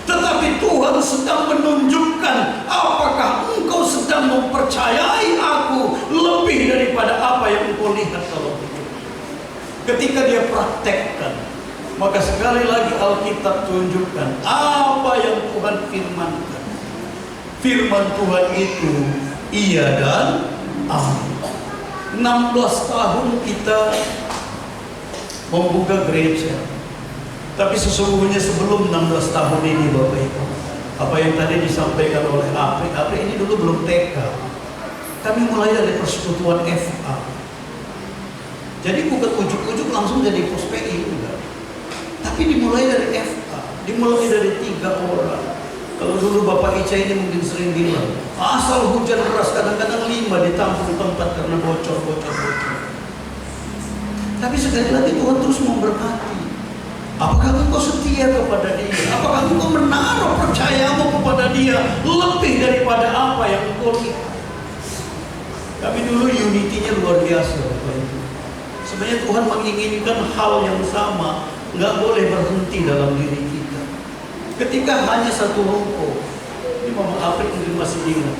K: tetapi Tuhan sedang menunjukkan apakah engkau sedang mempercayai aku lebih daripada apa yang engkau lihat dalam hidup. Ketika Dia praktekkan, maka sekali lagi Alkitab tunjukkan apa yang Tuhan firmankan. Firman Tuhan itu iya dan amin. 16 tahun kita membuka gereja. Tapi sesungguhnya sebelum 16 tahun ini Bapak Ibu, apa yang tadi disampaikan oleh Apri ini dulu belum TK. Kami mulai dari persekutuan FA. Jadi bukan ujuk-ujuk langsung jadi POSPI enggak. Tapi dimulai dari FA, dimulai dari 3 orang. Kalau dulu Bapak Ica ini mungkin sering bilang, asal hujan deras kadang-kadang 5 ditampung tempat karena bocor. Tapi sekali lagi Tuhan terus memberkati. Apakah engkau setia kepada Dia? Apakah engkau menaruh percayamu kepada Dia lebih daripada apa yang engkau lihat? Kami dulu unity-nya luar biasa Bapak Ibu. Sebenarnya Tuhan menginginkan hal yang sama, nggak boleh berhenti dalam diri kita. Ketika hanya satu ruko, ini Mama Apri mungkin masih ingat,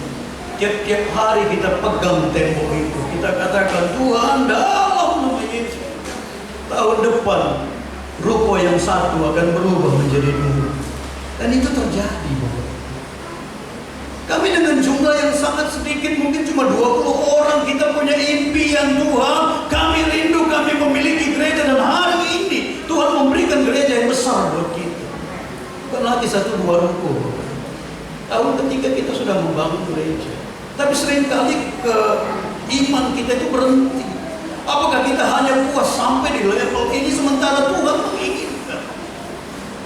K: tiap-tiap hari kita pegang tembok itu, kita katakan Tuhan dalam nama Yesus, tahun depan ruko yang satu akan berubah menjadi 2. Dan itu terjadi Bapak. Kami dengan jumlah yang sangat sedikit, mungkin cuma 20 orang, kita punya impian Tuhan, kami rindu, kami memiliki gereja, dan hari ini Tuhan memberikan gereja yang besar buat kita. Bukan lagi 1-2 ruko. Tahun ketiga kita sudah membangun gereja. Tapi seringkali iman kita itu berhenti. Apakah kita hanya puas sampai di level ini sementara Tuhan menginginkan?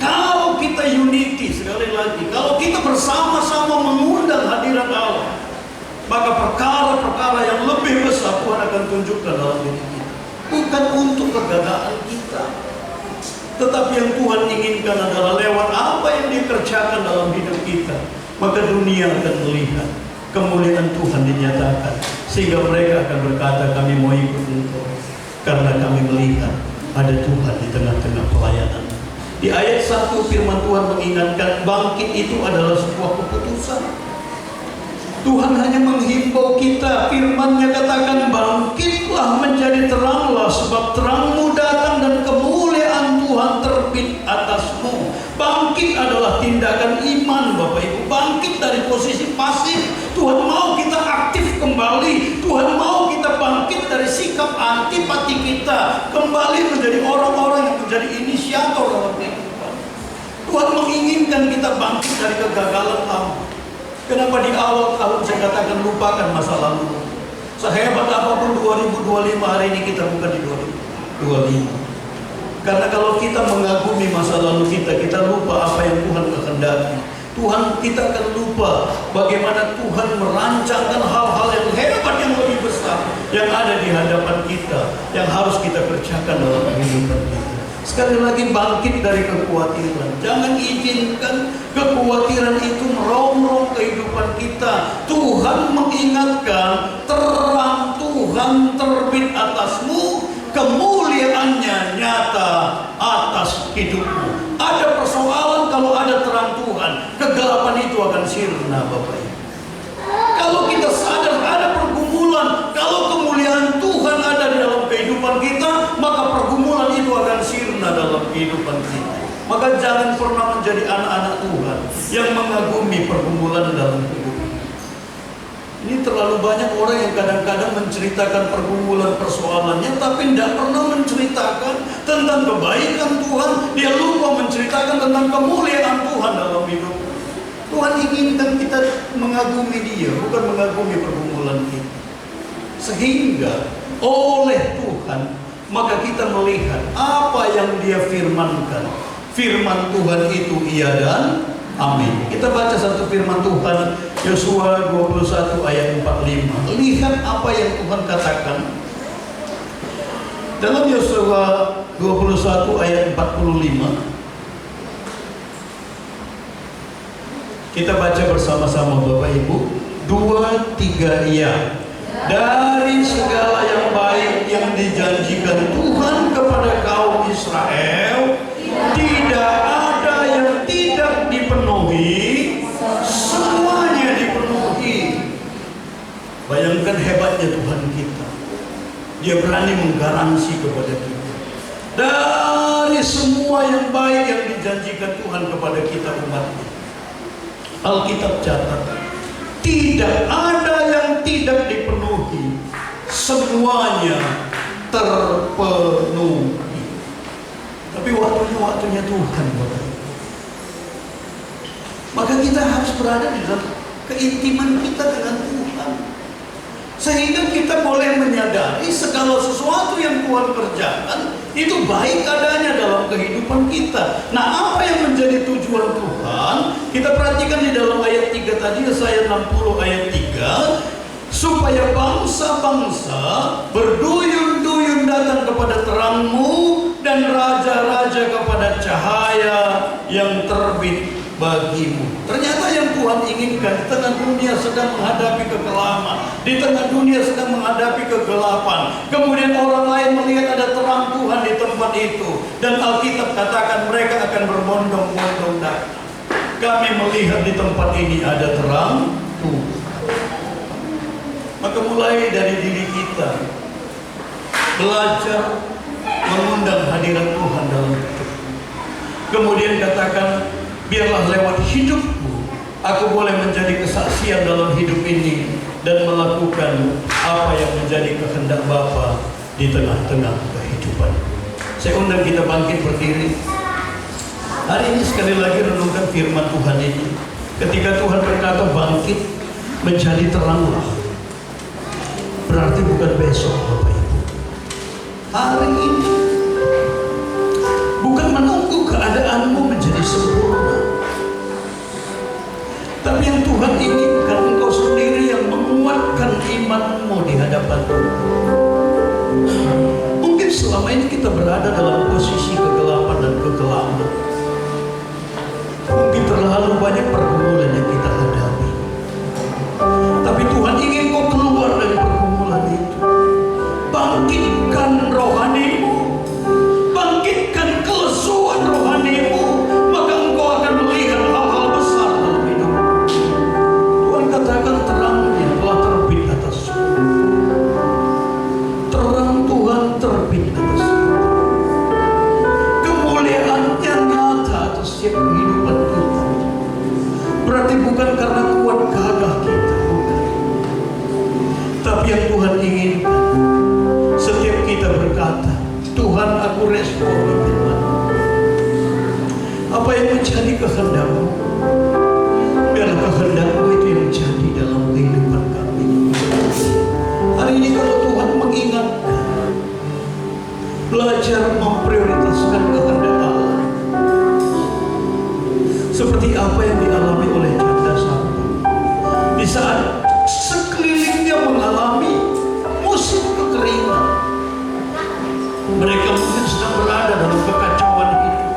K: Kalau kita unity, sekali lagi, kalau kita bersama-sama mengundang hadirat Allah, maka perkara-perkara yang lebih besar Tuhan akan tunjukkan dalam diri kita. Bukan untuk kegagalan kita, tetapi yang Tuhan inginkan adalah lewat apa yang dikerjakan dalam hidup kita, maka dunia akan melihat kemuliaan Tuhan dinyatakan, sehingga mereka akan berkata, kami mau ikut Engkau karena kami melihat ada Tuhan di tengah-tengah pelayanan. Di ayat 1 firman Tuhan mengingatkan bangkit itu adalah sebuah keputusan. Tuhan hanya menghimbau kita, firman-Nya katakan bangkitlah menjadi teranglah, sebab terangmu datang dan kemuliaan Tuhan terbit atasmu. Bangkit adalah tindakan iman, Bapak Ibu. Bangkit dari posisi pasif. Tuhan mau kita aktif kembali. Tuhan mau kita bangkit dari sikap antipati kita, kembali menjadi orang-orang yang menjadi inisiator dalam kehidupan. Tuhan menginginkan kita bangkit dari kegagalan lama. Kenapa di awal tahun saya katakan lupakan masa lalu? Sehebat apapun 2025 hari ini kita bukan di 2025. Karena kalau kita mengagumi masa lalu kita lupa apa yang Tuhan kehendaki. Kita akan lupa bagaimana Tuhan merancangkan hal-hal yang hebat, yang lebih besar yang ada di hadapan kita, yang harus kita kerjakan dalam kehidupan kita. Sekali lagi, bangkit dari kekhawatiran. Jangan izinkan kekhawatiran itu merongrong kehidupan kita. Tuhan mengingatkan, terang Tuhan terbit atasmu, kemuliaannya nyata atas hidupmu. Ada persoalan kalau ada terang Tuhan, kegelapan itu akan sirna, Bapak Ibu. Kalau kita sadar ada pergumulan, kalau kemuliaan Tuhan ada di dalam kehidupan kita, maka pergumulan itu akan sirna dalam kehidupan kita. Maka jangan pernah menjadi anak-anak Tuhan yang mengagumi pergumulan dalam hidup. Ini terlalu banyak orang yang kadang-kadang menceritakan pergumulan persoalannya, tapi tidak pernah menceritakan tentang kebaikan Tuhan. Dia lupa menceritakan tentang kemuliaan Tuhan dalam hidup. Tuhan inginkan kita mengagumi Dia, bukan mengagumi pergumulan kita. Sehingga oleh Tuhan, maka kita melihat apa yang Dia firmankan. Firman Tuhan itu iya dan amin. Kita baca satu firman Tuhan, Yosua 21 ayat 45. Lihat apa yang Tuhan katakan dalam Yosua 21 ayat 45. Kita baca bersama-sama, Bapak Ibu. 2, 3 iya. Dari segala yang baik yang dijanjikan Tuhan kepada kaum Israel, tidak ada yang tidak dipenuhi, semuanya dipenuhi. Bayangkan hebatnya Tuhan kita. Dia berani menggaransi kepada kita. Dari semua yang baik yang dijanjikan Tuhan kepada kita umatnya. Alkitab catat, tidak ada yang tidak dipenuhi, semuanya terpenuhi. Tapi waktunya Tuhan, Bapak. Maka kita harus berada di dalam keintiman kita dengan Tuhan, sehingga kita boleh menyadari segala sesuatu yang Tuhan kerjakan itu baik adanya dalam kehidupan kita. Nah, apa yang menjadi tujuan Tuhan? Kita perhatikan di dalam ayat 3 tadi, Yesaya 60 ayat 3, supaya bangsa-bangsa berduyun-duyun datang kepada terang-Mu dan raja-raja kepada cahaya yang terbit bagimu. Ternyata yang Tuhan inginkan di tengah dunia sedang menghadapi kekelaman, di tengah dunia sedang menghadapi kegelapan, kemudian orang lain melihat ada terang Tuhan di tempat itu, dan Alkitab katakan mereka akan berbondong-bondong datang. Kami melihat di tempat ini ada terang Tuhan. Maka mulai dari diri kita belajar mengundang hadirat Tuhan dalam hidup. Kemudian katakan, biarlah lewat hidupku aku boleh menjadi kesaksian dalam hidup ini dan melakukan apa yang menjadi kehendak Bapa di tengah-tengah kehidupan. Saya undang kita bangkit berdiri. Hari ini sekali lagi renungkan firman Tuhan ini. Ketika Tuhan berkata bangkit menjadi teranglah, berarti bukan besok, Bapak Ibu. hari ini. Bukan menunggu keadaanmu menjadi sempurna, tapi yang Tuhan inginkan engkau sendiri yang menguatkan imanmu di hadapan Tuhan. Mungkin selama ini kita berada dalam posisi kegelapan dan kekelaman. Mungkin terlalu banyak pergumulan yang kita hadapi. Tapi Tuhan ingin kau keluar dari pergumulan itu. Bangkitkan rohanimu, bangkitkan kelesuan rohanimu, maka engkau akan melihat hal-hal besar dalam hidup. Tuhan katakan terangnya telah terbit atas semua. Terang Tuhan terbit atas semua. Kemuliaannya nyata atas setiap kehidupan kita. Berarti bukan karena kuat gagah kita, bukan. Tapi yang Tuhan inginkan, setiap kita berkata, Tuhan, aku respon firman. Apa yang menjadi kehendak-Mu, biarlah kehendak-Mu itu yang jadi dalam kehidupan kami. Hari ini kalau Tuhan mengingatkan, belajar memprioritaskan kehendak Allah. Seperti apa yang dialami oleh janda Sarepta. Di saat sekelilingnya mengalami musim kekeringan, mereka mungkin sedang berada dalam kekacauan hidup,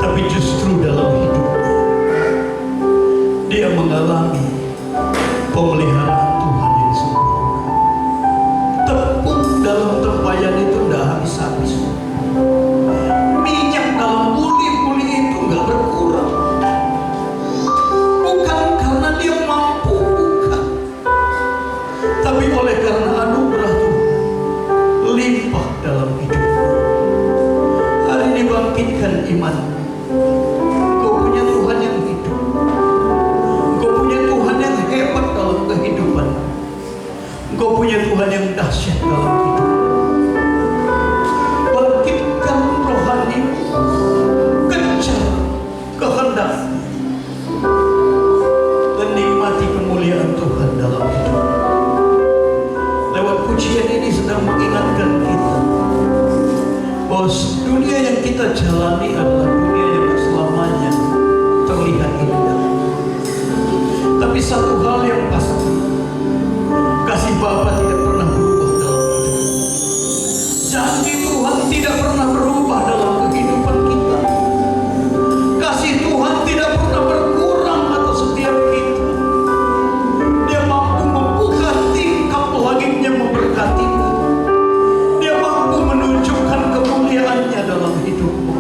K: tapi justru dalam hidupnya dia mengalami pemeliharaan Tuhan yang sempurna. Tepung dalam tempayan itu tidak habis-habis. Minyak dalam buli-buli itu nggak berkurang. Bukan karena dia mampu, bukan, tapi oleh karena anugerah Tuhan limpah dalam hidupmu. Hari ini bangkitkan iman. Kau punya Tuhan yang hidup. Kau punya Tuhan yang hebat dalam kehidupan. Kau punya Tuhan yang dahsyat dalam hidup. Bangkitkan rohanimu, kejar kehendak, dan nikmati kemuliaan Tuhan dalam hidup. Lewat pujian ini sedang mengingatkan kita bahwa dunia yang kita jalani adalah dunia yang selamanya terlihat indah. Tapi satu hal yang pasti, kasih Bapa tidak pernah berubah dalam hidup. Janji Tuhan tidak pernah berubah dalam kehidupan kita. Kasih Tuhan tidak pernah berkurang atas setiap kita. Dia mampu membuka tingkap langitnya memberkatimu. Dia mampu menunjukkan kemuliaannya dalam hidupmu.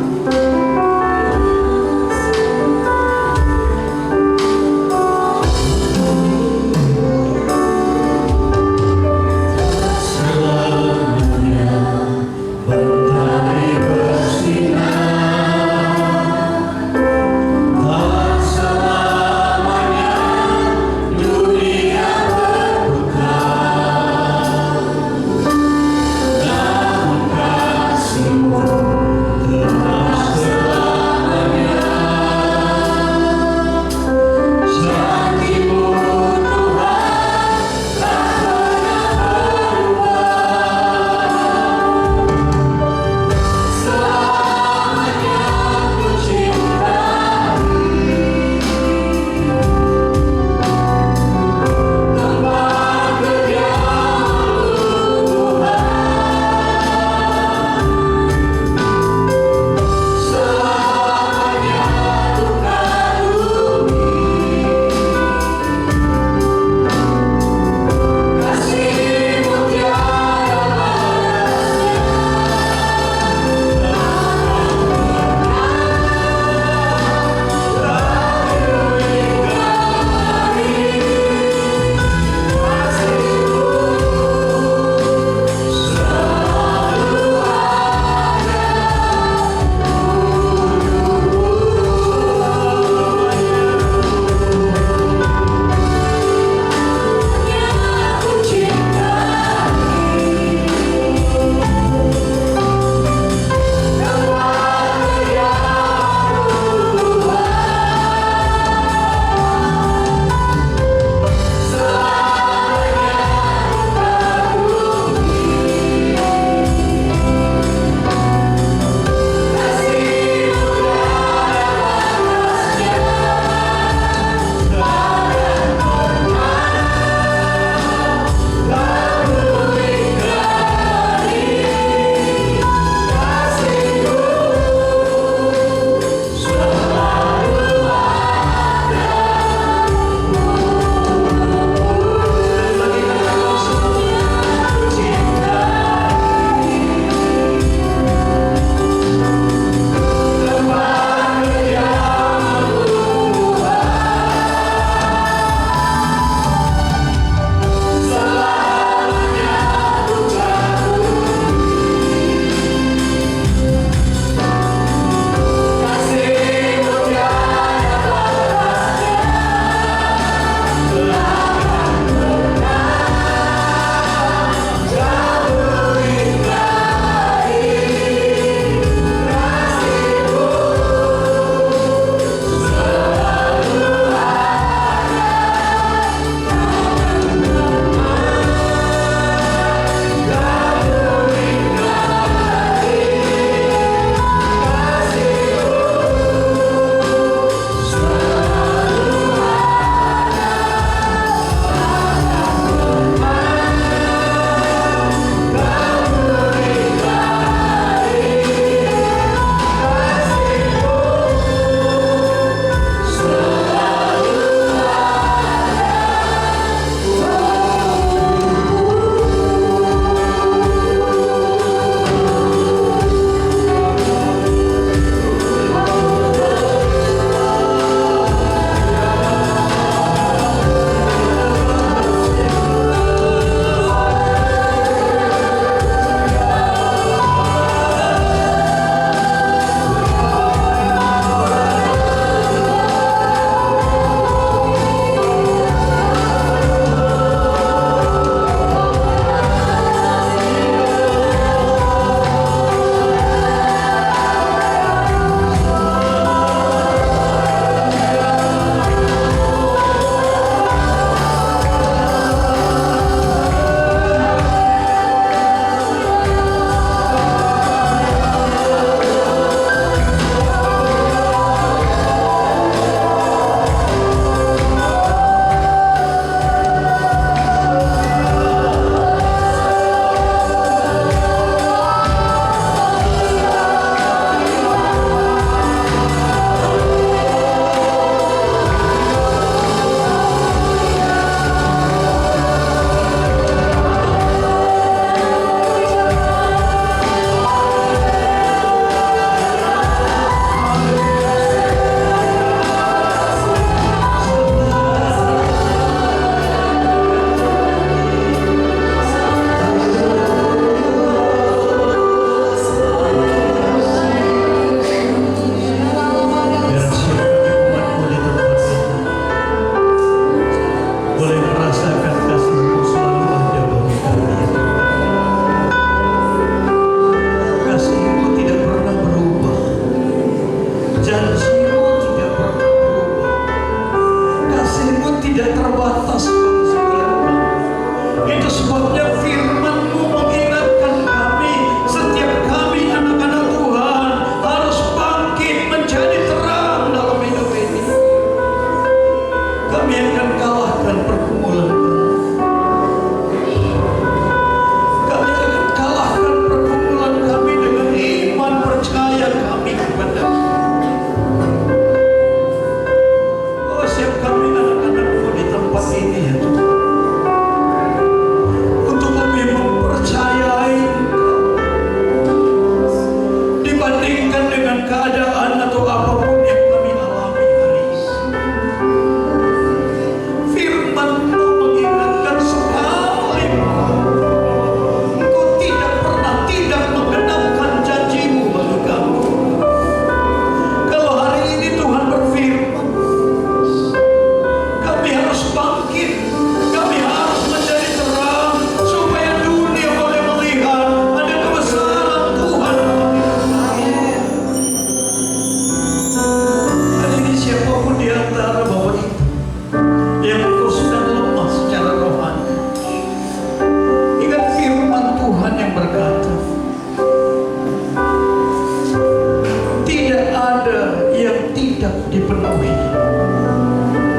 K: dipenuhi.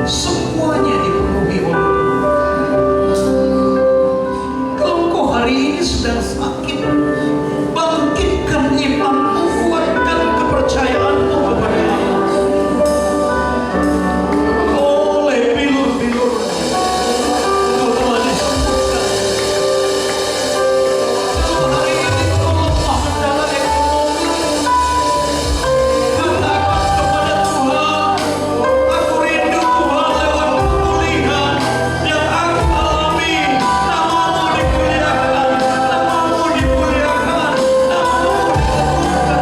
K: Semuanya dipenuhi oleh kalau kau hari ini sedang sakit, bangkitkan imanmu, kuatkan kepercayaanmu kepada Allah. Oleh bilur-bilur kau telah disembuhkan. Kalau hari ini kau lemah dalam ekonomi, katakan kepada Tuhan, aku rindu Tuhan lewat pemulihan yang aku alami. Namamu dimuliakan, namamu dimuliakan, namamu diteguhkan.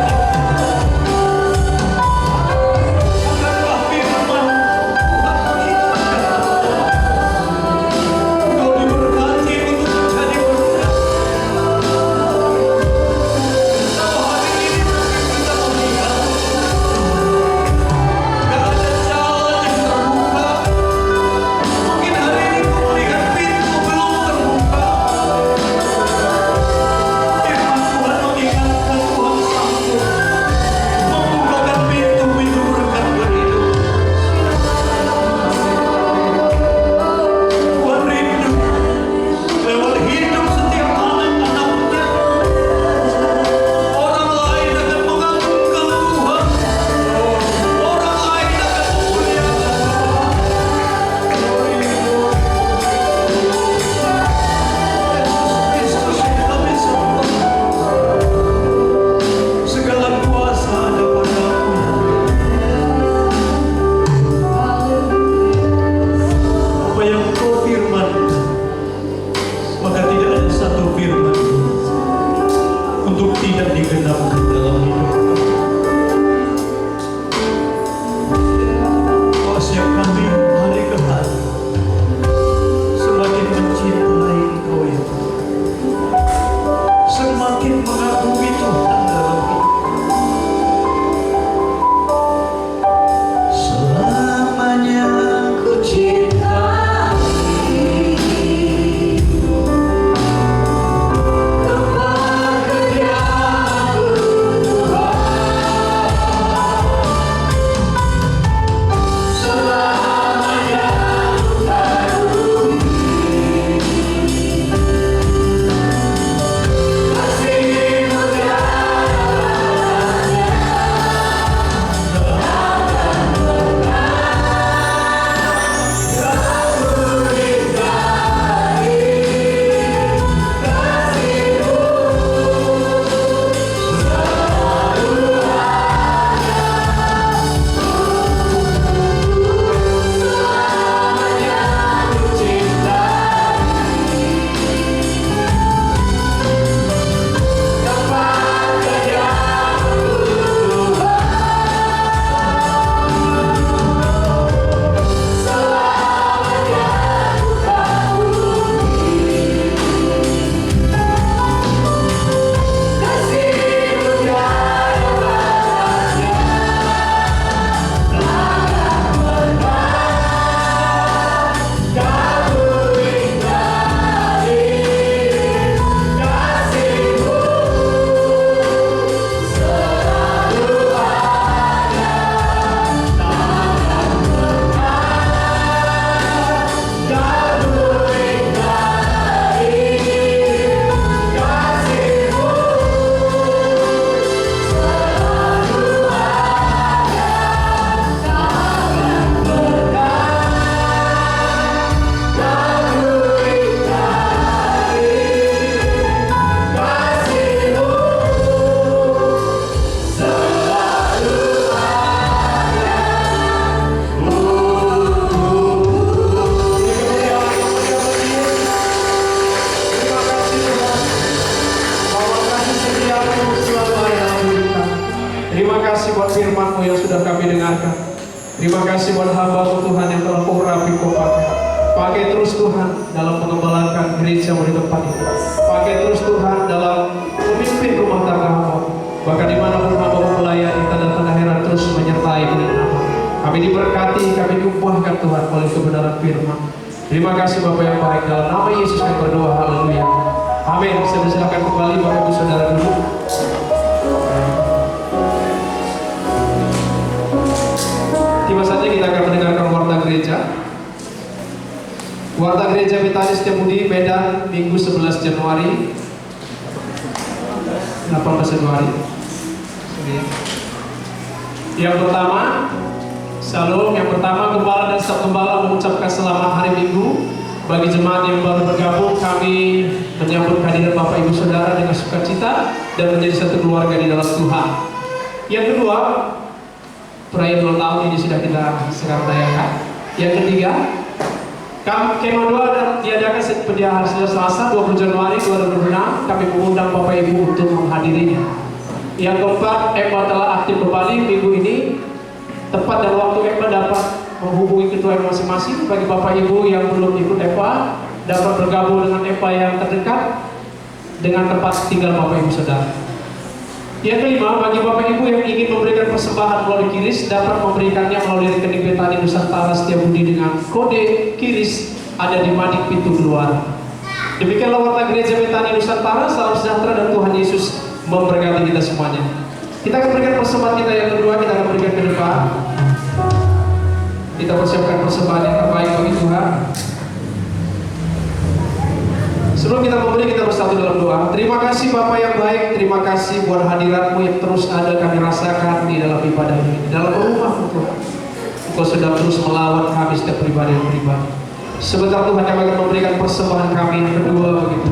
K: Bukankah firman Tuhan mengingatkan kau diberkati untuk menjadi berkat. Kalau hari ini mungkin kita melihat gak ada jalan yang terbuka, mungkin hari ini kau melihat pintu belum terbuka. Firman Tuhan mengingatkan Tuhan sanggup membukakan pintu-pintu berkat berhidup. Tuhan rindu lewat hidup setiap anak-anaknya. Orang lain akan mengagungkan Tuhan. Orang lain akan memuliakan Yesus yang kami sembah. Segala kuasa ada padamu. Apa yang kau firmankan, maka tidak ada satu firman untuk tidak digenapkan dalam hidup kami. Kuasa kami hari ke hari semakin mencintai Engkau ya Tuhan, semakin mengagumi Tuhan dalam hidup. Selamanya ku cintai
J: firman-Mu yang sudah kami dengarkan. Terima kasih buat hamba-Mu Tuhan yang telah Kau rapi, Kau pakai. Pakai terus Tuhan dalam mengembalakan gereja-Mu di tempat ini. Pakai terus Tuhan dalam memimpin rumah tangga hamba. Bahkan dimanapun hamba melayani, tanda-tanda heran terus menyertai dengan nama. Kami diberkati, kami diubahkan Tuhan oleh kebenaran firman. Terima kasih Bapak yang baik, dalam nama Yesus kami berdoa, haleluya. Amin. Saya silakan kembali Bapak Ibu Saudara dulu. Warta Gereja Betani Setiabudi Medan, Minggu 11 Januari 18 Januari. Yang pertama, Shalom. Yang pertama, Gembala dan Staf Gembala mengucapkan selamat hari Minggu. Bagi jemaat yang baru bergabung, kami menyambut kehadiran Bapak Ibu Saudara dengan sukacita dan menjadi satu keluarga di dalam Tuhan. Yang kedua, perayaan ulang tahun ini sudah kita sekarang rayakan. Yang ketiga, kemah doa dan diadakan pada hari Selasa 20 Januari 2006. Kami mengundang Bapak Ibu untuk menghadirinya. Yang keempat, EPA telah aktif kembali minggu ini. Tepat dan waktu EPA dapat menghubungi ketua masing-masing. Bagi Bapak Ibu yang belum ikut EPA, dapat bergabung dengan EPA yang terdekat dengan tempat tinggal Bapak Ibu Saudara. Yang kelima, bagi Bapak Ibu yang ingin memberikan persembahan melalui QRIS, dapat memberikannya melalui rekening Betani Nusantara Setiabudi dengan kode QRIS ada di madik pintu keluar. Demikianlah warta Gereja Betani Nusantara. Salam sejahtera dan Tuhan Yesus memberkati kita semuanya. Kita akan berikan persembahan kita yang kedua, kita akan berikan ke depan. Kita persiapkan persembahan yang terbaik bagi Tuhan. Sebelum kita memberi, kita bersatu dalam doa. Terima kasih Bapa yang baik, terima kasih buat hadirat-Mu yang terus ada kami rasakan di dalam ibadah ini, di dalam rumah-Mu Tuhan. Engkau sudah terus melawan kami setiap pribadi. Sebentar Tuhan, kami akan memberikan persembahan kami yang kedua begitu.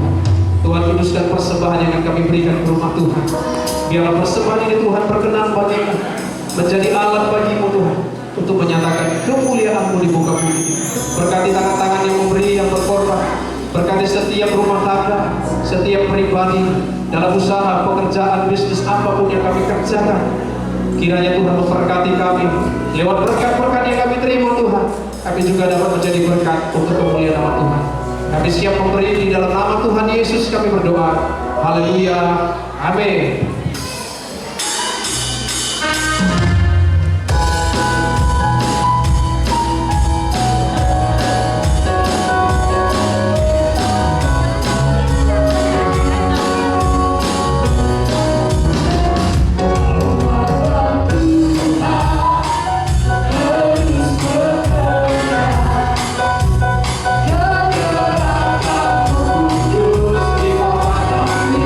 J: Tuhan, kuduskan persembahan yang akan kami berikan ke rumah Tuhan. Biarlah persembahan ini Tuhan berkenan bagimu, menjadi alat bagimu Tuhan, untuk menyatakan kemuliaan-Mu di muka bumi. Berkati tangan-tangan yang memberi, yang berkorban. Berkati setiap rumah tangga, setiap pribadi, dalam usaha, pekerjaan, bisnis, apapun yang kami kerjakan. Kiranya Tuhan memberkati kami. Lewat berkat-berkat yang kami terima Tuhan, kami juga dapat menjadi berkat untuk kemuliaan nama Tuhan. Kami siap memberi di dalam nama Tuhan Yesus kami berdoa. Haleluya. Amin.
F: Kudus di bawah kami.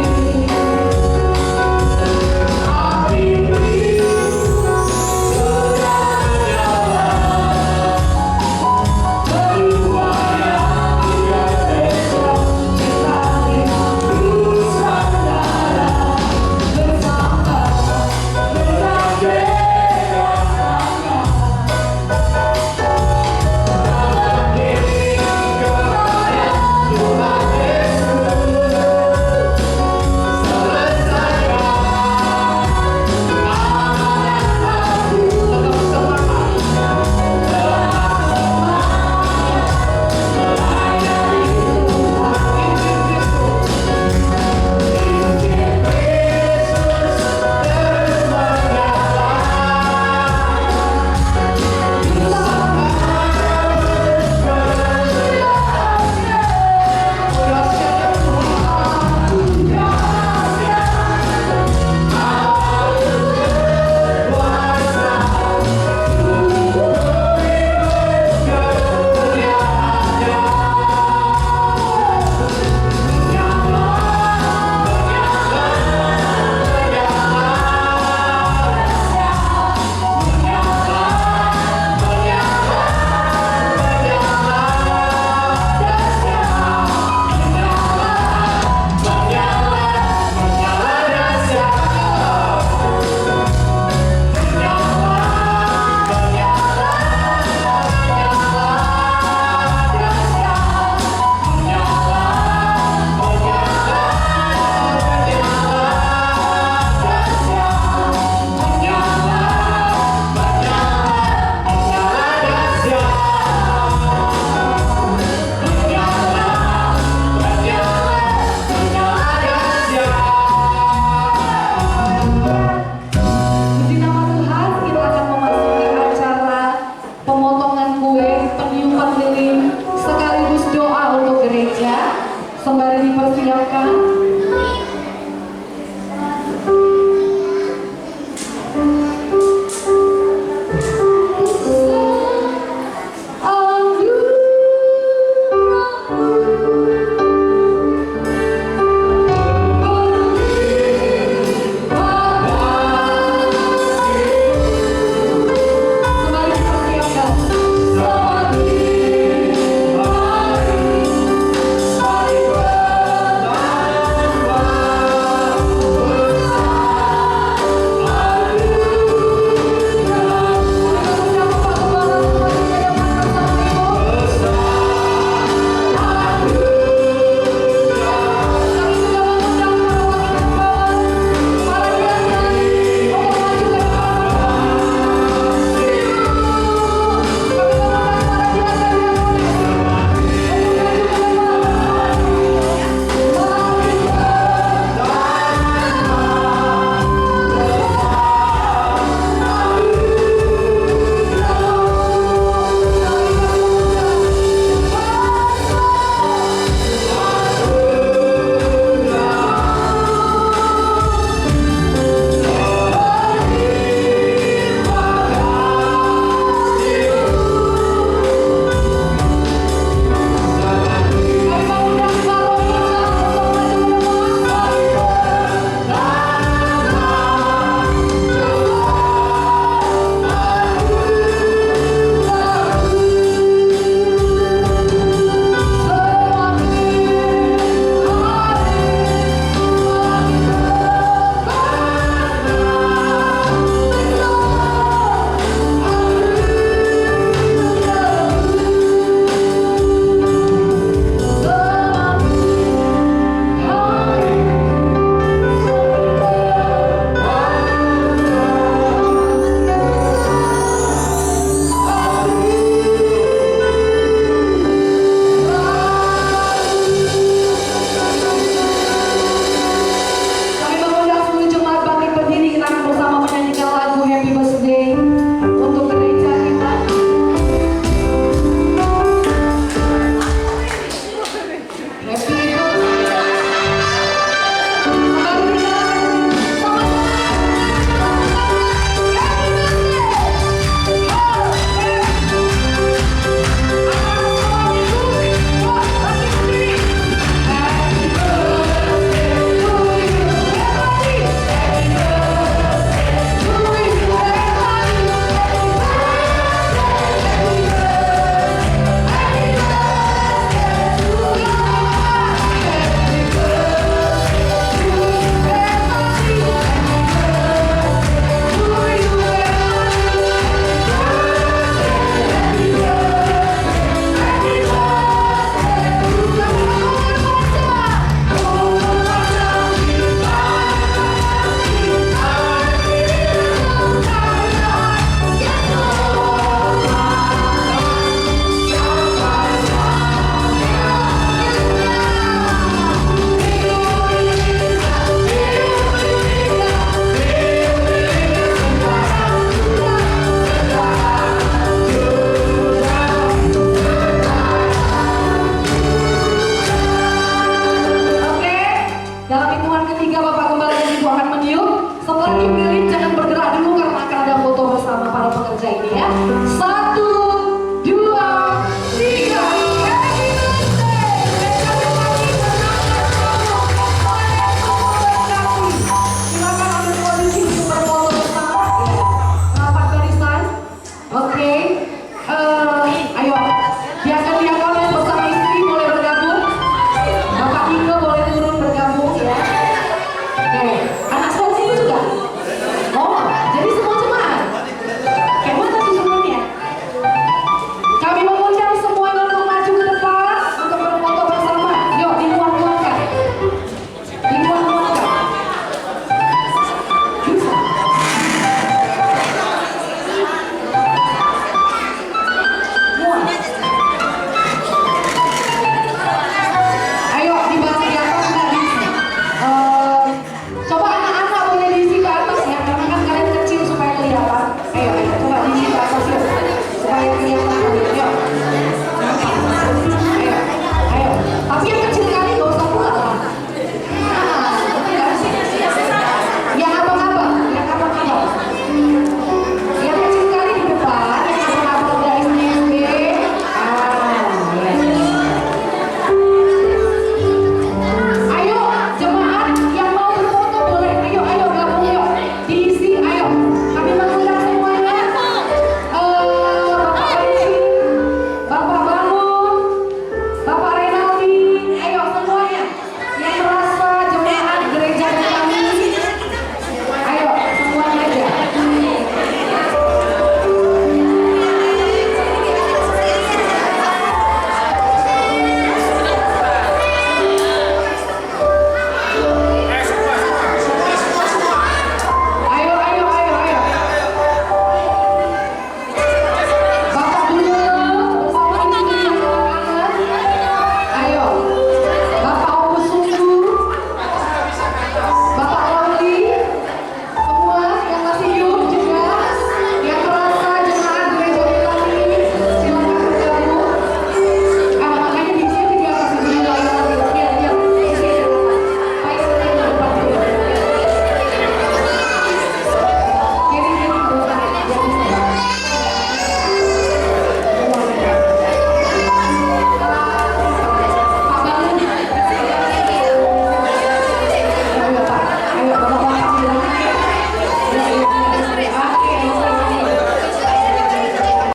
C: eh,